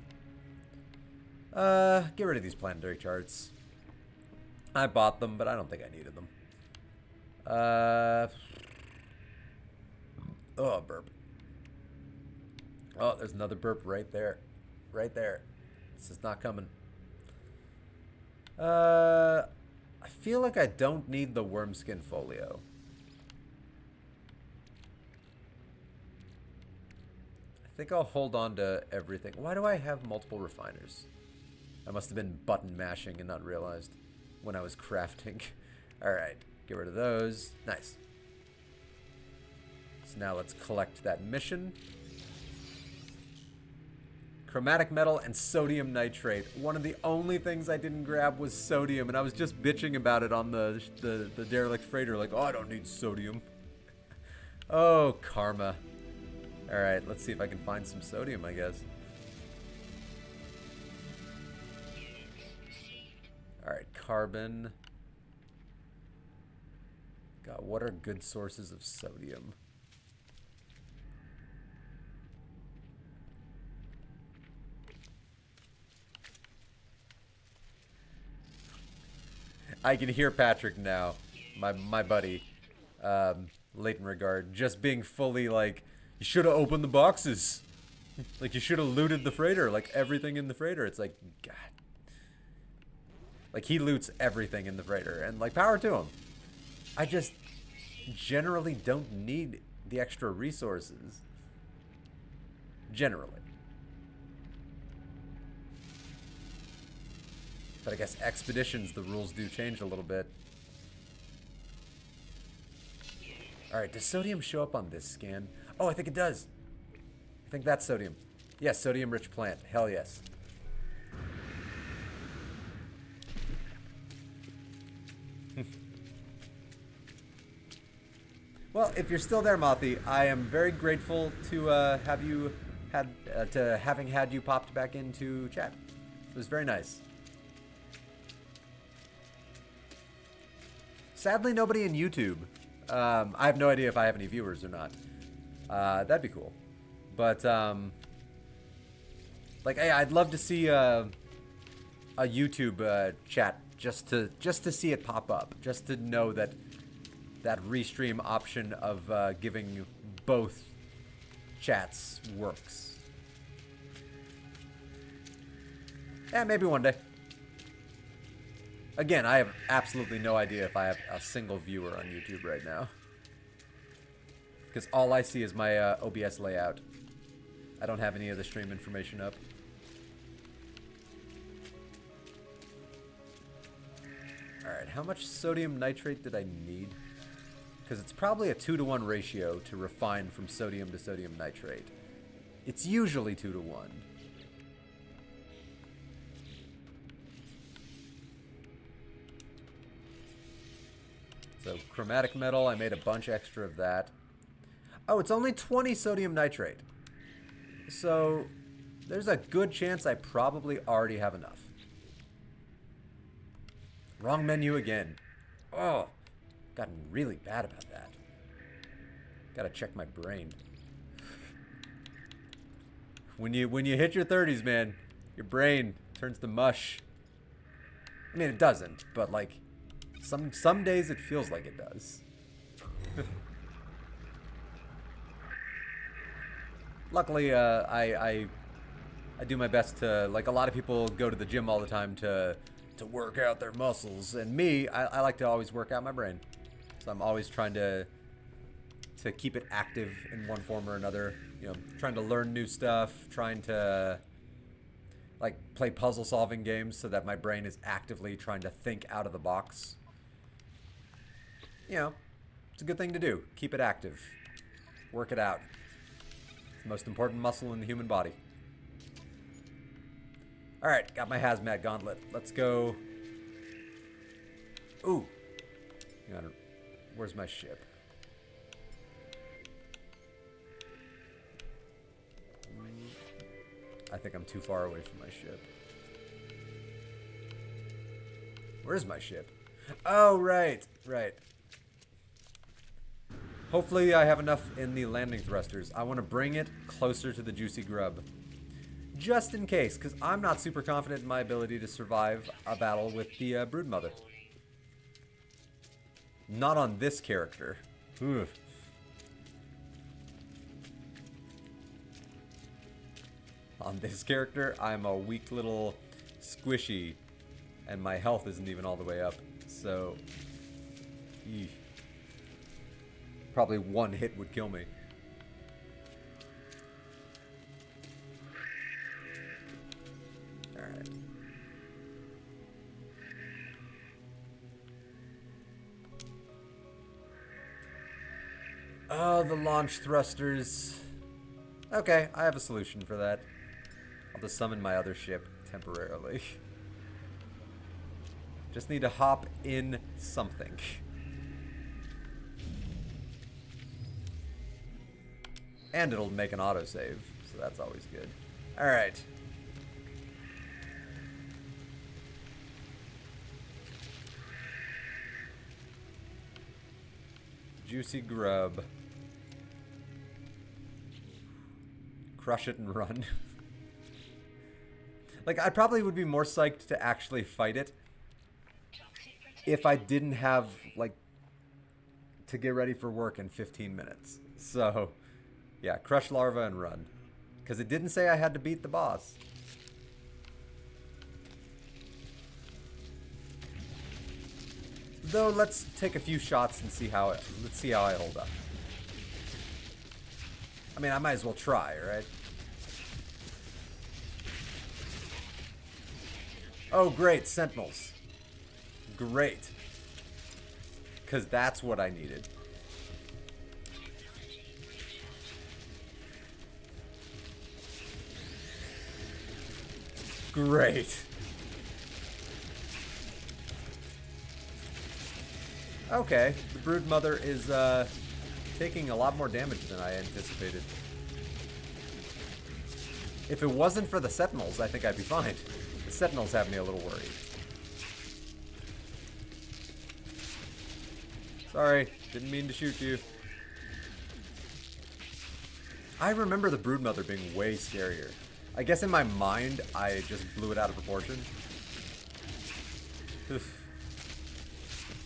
Get rid of these planetary charts. I bought them, but I don't think I needed them. Oh, burp. Oh, there's another burp right there. Right there. This is not coming. I feel like I don't need the wormskin folio. I think I'll hold on to everything. Why do I have multiple refiners? I must have been button mashing and not realized when I was crafting. Alright, get rid of those. Nice. So now let's collect that mission. Chromatic metal and sodium nitrate. One of the only things I didn't grab was sodium, and I was just bitching about it on the derelict freighter, like, oh, I don't need sodium. Oh, karma. Alright, let's see if I can find some sodium, I guess. Alright, carbon. God, what are good sources of sodium? I can hear Patrick now, my buddy, Leighton Regard, just being fully like, you should have opened the boxes. Like, you should have looted the freighter, like everything in the freighter. It's like, God. Like, he loots everything in the freighter, and like, power to him. I just generally don't need the extra resources. Generally. But I guess expeditions, the rules do change a little bit. Alright, does sodium show up on this scan? Oh, I think it does. I think that's sodium. Yes, sodium-rich plant. Hell yes. Well, if you're still there, Mothy, I am very grateful to have you to having had you popped back into chat. It was very nice. Sadly, nobody in YouTube. I have no idea if I have any viewers or not. That'd be cool. But like, hey, I'd love to see a YouTube chat just to see it pop up, just to know that Restream option of giving both chats works. Yeah, maybe one day. Again, I have absolutely no idea if I have a single viewer on YouTube right now. Because all I see is my OBS layout. I don't have any of the stream information up. Alright, how much sodium nitrate did I need? Because it's probably a 2-to-1 ratio to refine from sodium to sodium nitrate. It's usually 2-to-1. So chromatic metal, I made a bunch extra of that. Oh, it's only 20 sodium nitrate. So there's a good chance I probably already have enough. Wrong menu again. Oh, gotten really bad about that. Gotta check my brain. When you hit your 30s, man, your brain turns to mush. I mean, it doesn't, but like some days it feels like it does. Luckily, I do my best to, like, a lot of people go to the gym all the time to work out their muscles, and me, I like to always work out my brain. So I'm always trying to keep it active in one form or another. You know, trying to learn new stuff, trying to, like, play puzzle solving games so that my brain is actively trying to think out of the box. You know, it's a good thing to do. Keep it active. Work it out. It's the most important muscle in the human body. Alright, got my hazmat gauntlet. Let's go. Ooh. Where's my ship? I think I'm too far away from my ship. Where's my ship? Oh, right. Right. Hopefully I have enough in the landing thrusters. I want to bring it closer to the juicy grub. Just in case, because I'm not super confident in my ability to survive a battle with the Broodmother. Not on this character. Ugh. On this character, I'm a weak little squishy, and my health isn't even all the way up, so... Eesh. Probably one hit would kill me. Alright. Oh, the launch thrusters. Okay, I have a solution for that. I'll just summon my other ship temporarily. Just need to hop in something. And it'll make an autosave, so that's always good. Alright. Juicy grub. Crush it and run. Like, I probably would be more psyched to actually fight it if I didn't have, like, to get ready for work in 15 minutes. So... yeah, crush larva and run. Because it didn't say I had to beat the boss. Though, let's take a few shots and see how it... let's see how I hold up. I mean, I might as well try, right? Oh, great, sentinels. Great. Because that's what I needed. Great. Okay, the Broodmother is taking a lot more damage than I anticipated. If it wasn't for the Sentinels, I think I'd be fine. The Sentinels have me a little worried. Sorry, didn't mean to shoot you. I remember the Broodmother being way scarier. I guess in my mind, I just blew it out of proportion.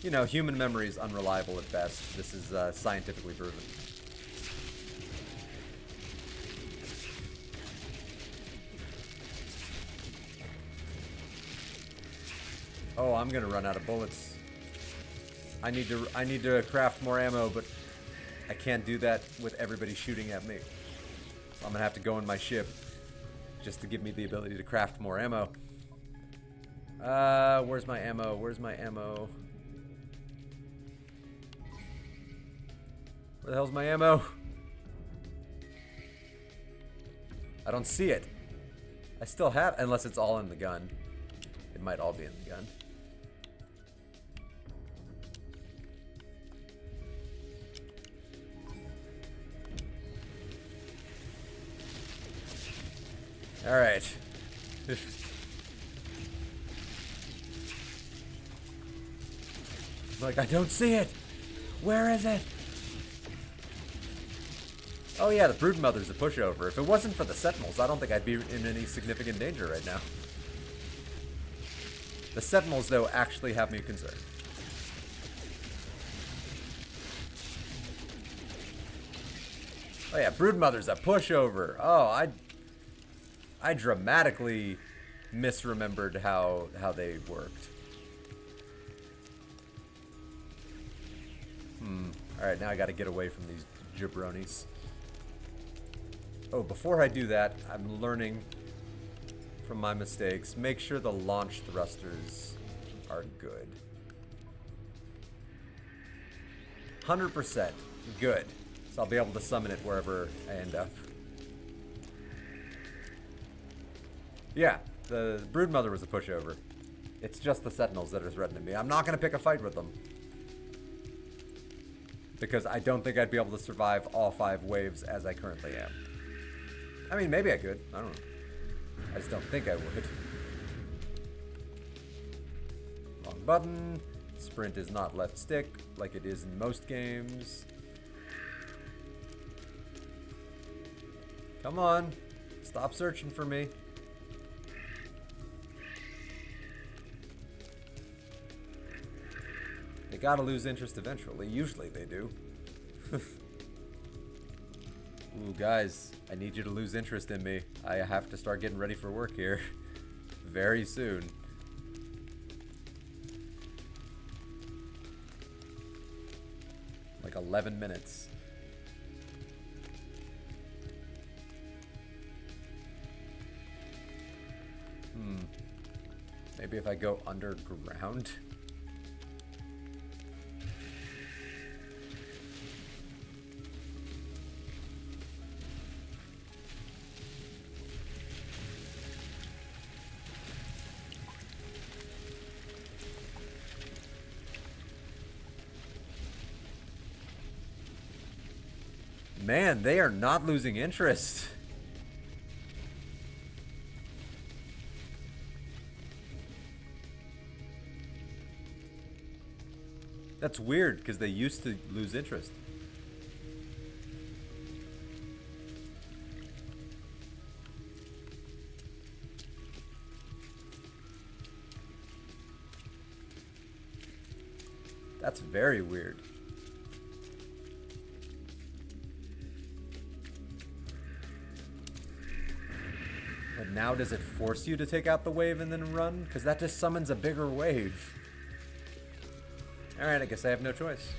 You know, human memory is unreliable at best. This is scientifically proven. Oh, I'm gonna run out of bullets. I need to craft more ammo, but I can't do that with everybody shooting at me. So I'm gonna have to go in my ship just to give me the ability to craft more ammo. Where's my ammo? Where's my ammo? Where the hell's my ammo? I don't see it. I still have, unless it's all in the gun. It might all be in the gun. All right. Like, I don't see it. Where is it? Oh yeah, the Broodmother's a pushover. If it wasn't for the Sentinels, I don't think I'd be in any significant danger right now. The Sentinels, though, actually have me concerned. Oh yeah, Broodmother's a pushover. Oh, I dramatically misremembered how they worked. Alright, now I gotta get away from these jabronis. Oh, before I do that, I'm learning from my mistakes. Make sure the launch thrusters are good. 100% good. So I'll be able to summon it wherever I end up. Yeah, the Broodmother was a pushover. It's just the Sentinels that are threatening me. I'm not going to pick a fight with them. Because I don't think I'd be able to survive all 5 waves as I currently am. I mean, maybe I could. I don't know. I just don't think I would. Wrong button. Sprint is not left stick like it is in most games. Come on. Stop searching for me. They gotta lose interest eventually. Usually they do. Ooh, guys, I need you to lose interest in me. I have to start getting ready for work here. Very soon. Like 11 minutes. Maybe if I go underground? Man, they are not losing interest. That's weird, because they used to lose interest. That's very weird. But now does it force you to take out the wave and then run? Because that just summons a bigger wave. Alright, I guess I have no choice.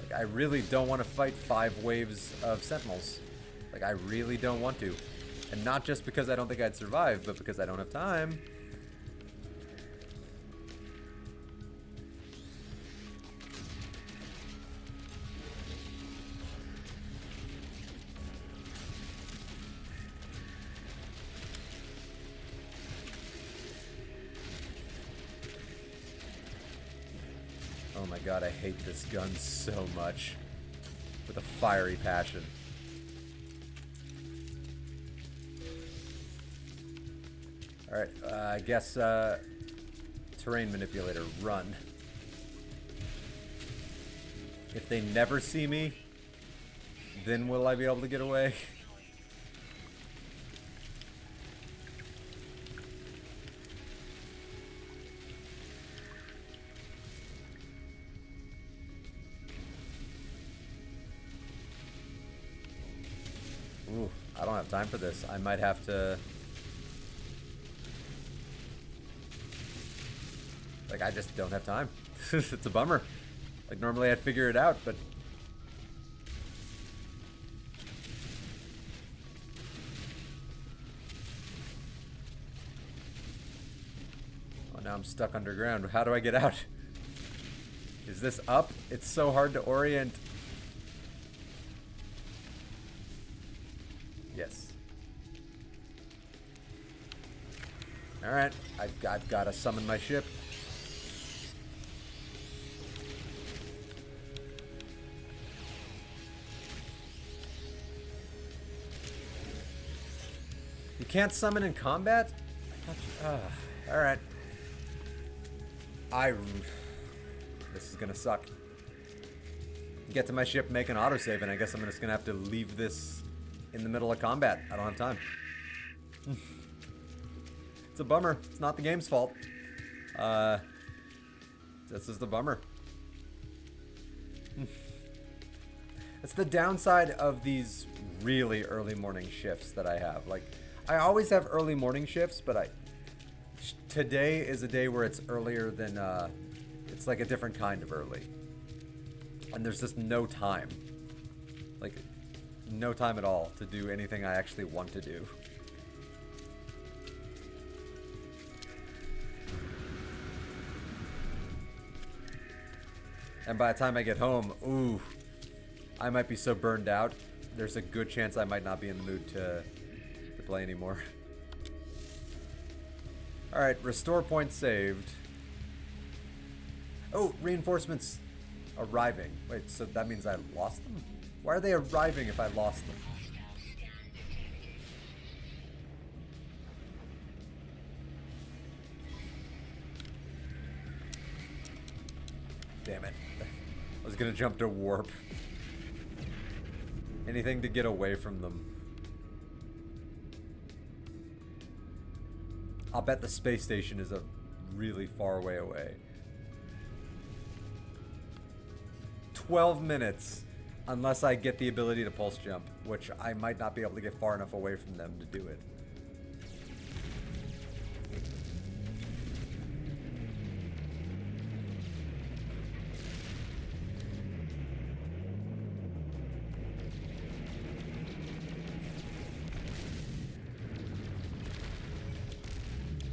Like, I really don't want to fight 5 waves of Sentinels. Like, I really don't want to. And not just because I don't think I'd survive, but because I don't have time. Oh my god, I hate this gun so much. With a fiery passion. Alright, I guess, terrain manipulator, run. If they never see me, then will I be able to get away? Ooh, I don't have time for this. I might have to... Like, I just don't have time. It's a bummer. Like, normally I'd figure it out, but... Oh, now I'm stuck underground. How do I get out? Is this up? It's so hard to orient. Yes. Alright, I've got to summon my ship. You can't summon in combat? Alright. This is gonna suck. Get to my ship, make an autosave, and I guess I'm just gonna have to leave this in the middle of combat. I don't have time. It's a bummer. It's not the game's fault. This is the bummer. It's the downside of these really early morning shifts that I have. Like, I always have early morning shifts, but today is a day where it's earlier than, it's like a different kind of early. And there's just no time. Like, no time at all to do anything I actually want to do. And by the time I get home, ooh, I might be so burned out. There's a good chance I might not be in the mood to play anymore. Alright, restore points saved. Oh, reinforcements arriving. Wait, so that means I lost them? Why are they arriving if I lost them? Damn it. I was gonna jump to warp. Anything to get away from them. I'll bet the space station is a really far way away. 12 minutes, unless I get the ability to pulse jump, which I might not be able to get far enough away from them to do it.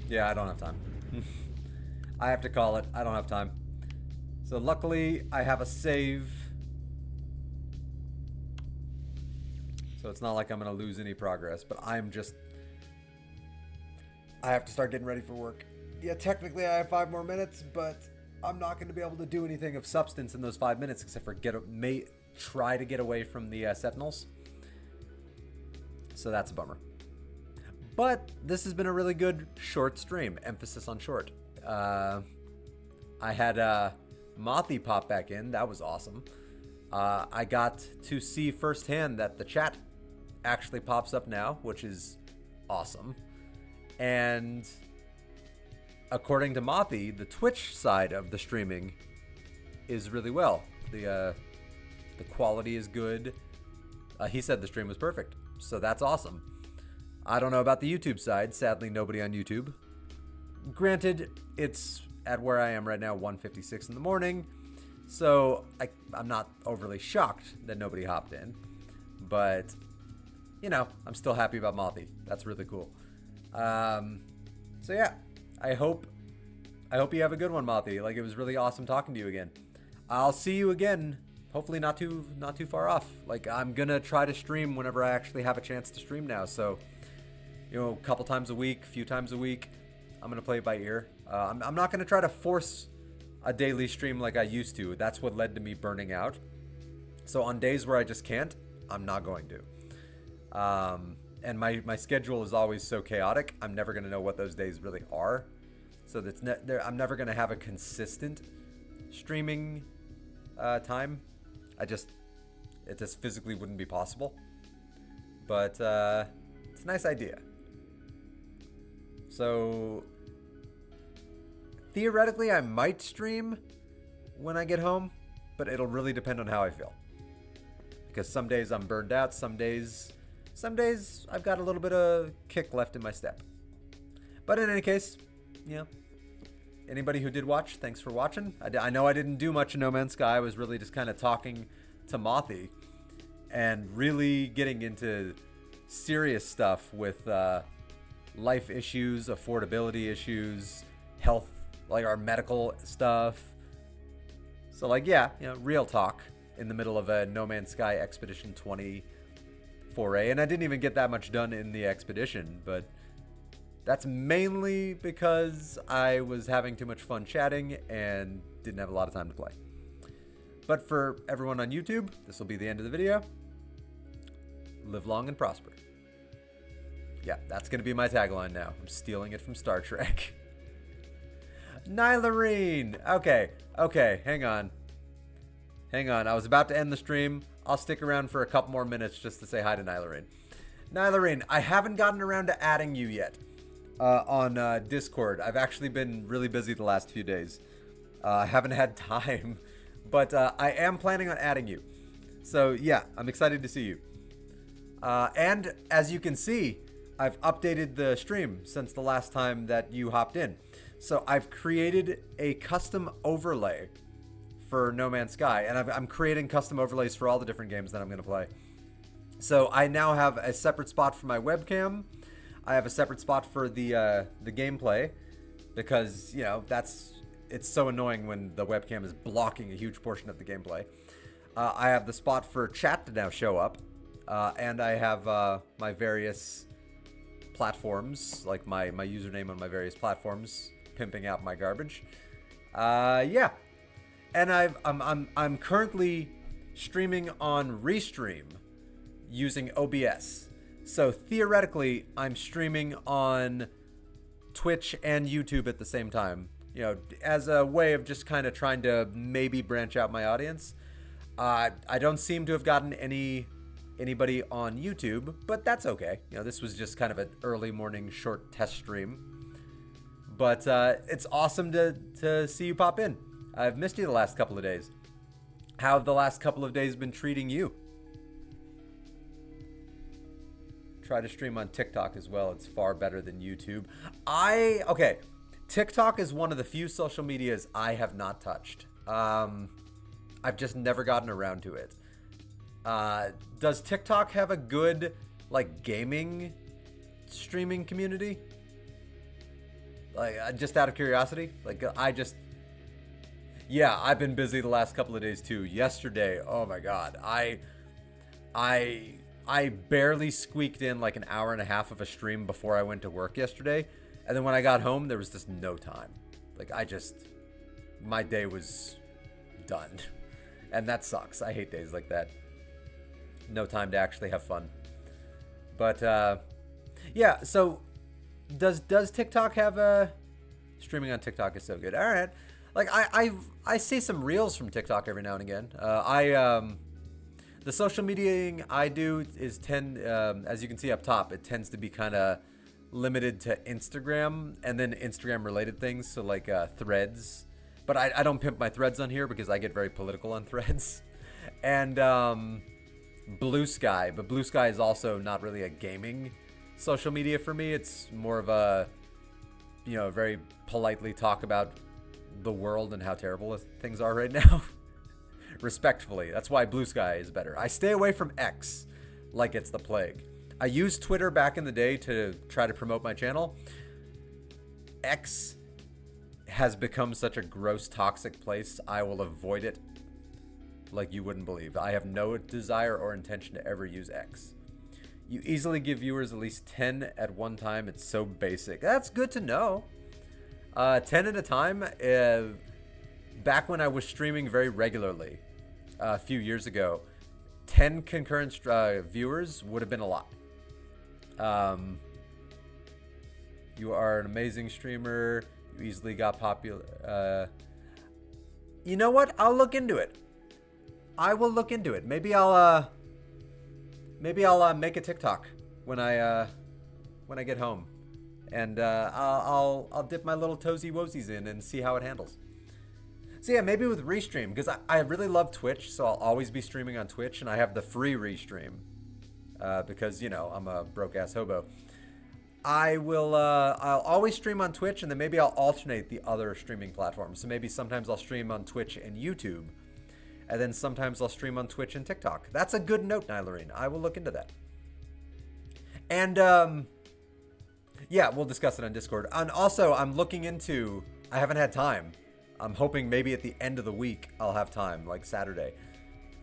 Yeah, I don't have time. I have to call it. I don't have time. So luckily, I have a save. So it's not like I'm going to lose any progress, but I have to start getting ready for work. Yeah, technically I have 5 more minutes, but I'm not going to be able to do anything of substance in those 5 minutes except for try to get away from the Sentinels. So that's a bummer. But this has been a really good short stream. Emphasis on short. I had Mothy pop back in. That was awesome. I got to see firsthand that the chat actually pops up now, which is awesome. And according to Mothy, the Twitch side of the streaming is really well. The quality is good. He said the stream was perfect. So that's awesome. I don't know about the YouTube side. Sadly, nobody on YouTube. Granted, it's at where I am right now, 1:56 in the morning. So I'm not overly shocked that nobody hopped in. But, you know, I'm still happy about Mothy. That's really cool. So yeah, I hope you have a good one, Mothy. Like, it was really awesome talking to you again. I'll see you again. Hopefully not too far off. Like, I'm gonna try to stream whenever I actually have a chance to stream now. So, you know, a couple times a week, a few times a week. I'm going to play it by ear. I'm not going to try to force a daily stream like I used to. That's what led to me burning out. So on days where I just can't, I'm not going to. And my schedule is always so chaotic. I'm never going to know what those days really are. So I'm never going to have a consistent streaming time. It just physically wouldn't be possible. But it's a nice idea. So theoretically, I might stream when I get home, but it'll really depend on how I feel. Because some days I'm burned out, some days I've got a little bit of kick left in my step. But in any case, anybody who did watch, thanks for watching. I know I didn't do much in No Man's Sky. I was really just kind of talking to Mothy and really getting into serious stuff with life issues, affordability issues, health, like our medical stuff. So real talk in the middle of a No Man's Sky Expedition 20 foray. And I didn't even get that much done in the expedition, but that's mainly because I was having too much fun chatting and didn't have a lot of time to play. But for everyone on YouTube, this will be the end of the video. Live long and prosper. Yeah, that's going to be my tagline now. I'm stealing it from Star Trek. Nylarine! Okay, hang on. I was about to end the stream. I'll stick around for a couple more minutes just to say hi to Nylarine. Nylarine, I haven't gotten around to adding you yet on Discord. I've actually been really busy the last few days. I haven't had time, but I am planning on adding you. So yeah, I'm excited to see you. And as you can see, I've updated the stream since the last time that you hopped in. So I've created a custom overlay for No Man's Sky, and I'm creating custom overlays for all the different games that I'm going to play. So I now have a separate spot for my webcam. I have a separate spot for the gameplay, because it's so annoying when the webcam is blocking a huge portion of the gameplay. I have the spot for chat to now show up, and I have my various platforms, like my username on my various platforms, pimping out my garbage. Yeah. And I'm currently streaming on Restream using OBS. So theoretically, I'm streaming on Twitch and YouTube at the same time, as a way of just kind of trying to maybe branch out my audience. I don't seem to have gotten anybody on YouTube, but that's okay. This was just kind of an early morning short test stream. But it's awesome to see you pop in. I've missed you the last couple of days. How have the last couple of days been treating you? Try to stream on TikTok as well. It's far better than YouTube. TikTok is one of the few social medias I have not touched. I've just never gotten around to it. Does TikTok have a good, gaming streaming community? Just out of curiosity? Yeah, I've been busy the last couple of days too. Yesterday, oh my god, I barely squeaked in an hour and a half of a stream before I went to work yesterday, and then when I got home, there was just no time. My day was done, and that sucks. I hate days like that. No time to actually have fun. But yeah. So does TikTok have a streaming on TikTok is so good. All right. I see some reels from TikTok every now and again. The social mediaing I do is as you can see up top, it tends to be kind of limited to Instagram and then Instagram related things. So Threads, but I don't pimp my Threads on here because I get very political on Threads, and Blue Sky. But Blue Sky is also not really a gaming social media for me. It's more of a, very politely talk about the world and how terrible things are right now. Respectfully. That's why Blue Sky is better. I stay away from X like it's the plague. I used Twitter back in the day to try to promote my channel. X has become such a gross, toxic place. I will avoid it like you wouldn't believe. I have no desire or intention to ever use X. You easily give viewers at least 10 at one time. It's so basic. That's good to know. 10 at a time, back when I was streaming very regularly a few years ago, 10 concurrent viewers would have been a lot. You are an amazing streamer. You easily got popular. You know what? I'll look into it. I will look into it. Maybe I'll make a TikTok when I get home, and I'll dip my little toesy woesies in and see how it handles. So yeah, maybe with Restream, because I really love Twitch, so I'll always be streaming on Twitch, and I have the free Restream because, you know, I'm a broke-ass hobo. I'll always stream on Twitch, and then maybe I'll alternate the other streaming platforms. So maybe sometimes I'll stream on Twitch and YouTube, and then sometimes I'll stream on Twitch and TikTok. That's a good note, Nylarine. I will look into that. And yeah, we'll discuss it on Discord. And also, I haven't had time. I'm hoping maybe at the end of the week I'll have time, like Saturday.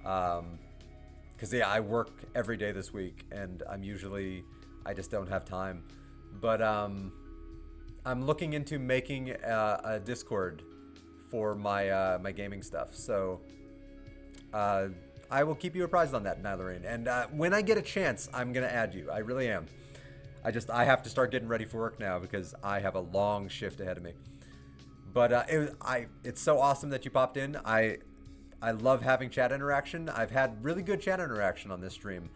Because, yeah, I work every day this week, and I just don't have time. But I'm looking into making a Discord for my gaming stuff. So I will keep you apprised on that, Nylarine. And when I get a chance, I'm going to add you. I really am. I have to start getting ready for work now because I have a long shift ahead of me. But it's so awesome that you popped in. I love having chat interaction. I've had really good chat interaction on this stream.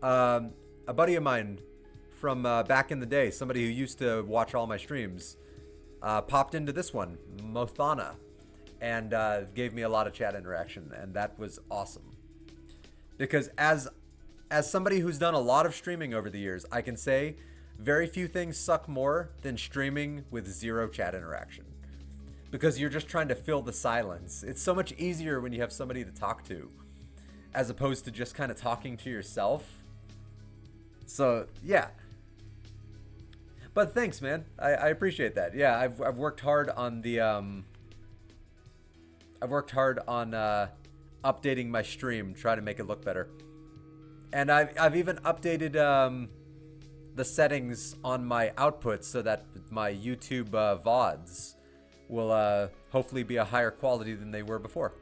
A buddy of mine from back in the day, somebody who used to watch all my streams, popped into this one, Mothana, and gave me a lot of chat interaction, and that was awesome. Because as somebody who's done a lot of streaming over the years, I can say very few things suck more than streaming with zero chat interaction. Because you're just trying to fill the silence. It's so much easier when you have somebody to talk to, as opposed to just kind of talking to yourself. So yeah. But thanks, man. I appreciate that. Yeah, I've worked hard on the updating my stream, try to make it look better. And I've even updated the settings on my outputs so that my YouTube VODs will hopefully be a higher quality than they were before.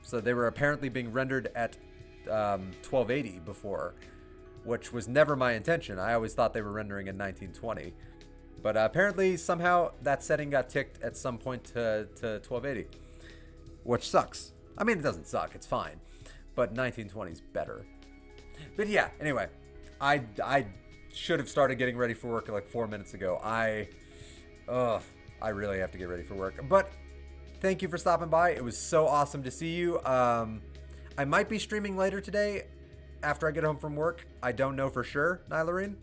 So they were apparently being rendered at 1280 before, which was never my intention. I always thought they were rendering in 1920. But apparently somehow that setting got ticked at some point to 1280, which sucks. I mean, it doesn't suck, it's fine, but 1920 is better. But yeah, anyway, I should have started getting ready for work like 4 minutes ago. I really have to get ready for work. But thank you for stopping by. It was so awesome to see you. I might be streaming later today after I get home from work. I don't know for sure, Nylarine.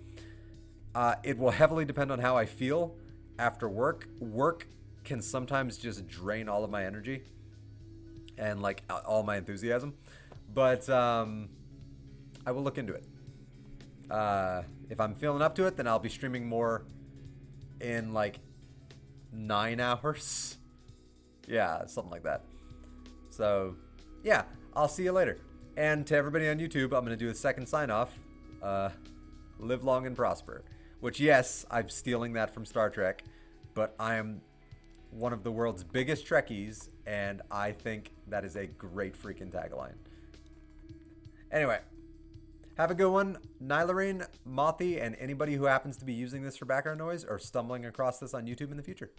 It will heavily depend on how I feel after work. Work can sometimes just drain all of my energy and like all my enthusiasm. But I will look into it. If I'm feeling up to it, then I'll be streaming more in like 9 hours. Yeah, something like that. So yeah, I'll see you later. And to everybody on YouTube, I'm going to do a second sign off. Live long and prosper. Which, yes, I'm stealing that from Star Trek, but I am one of the world's biggest Trekkies, and I think that is a great freaking tagline. Anyway, have a good one. Nylarine, Mothy, and anybody who happens to be using this for background noise or stumbling across this on YouTube in the future.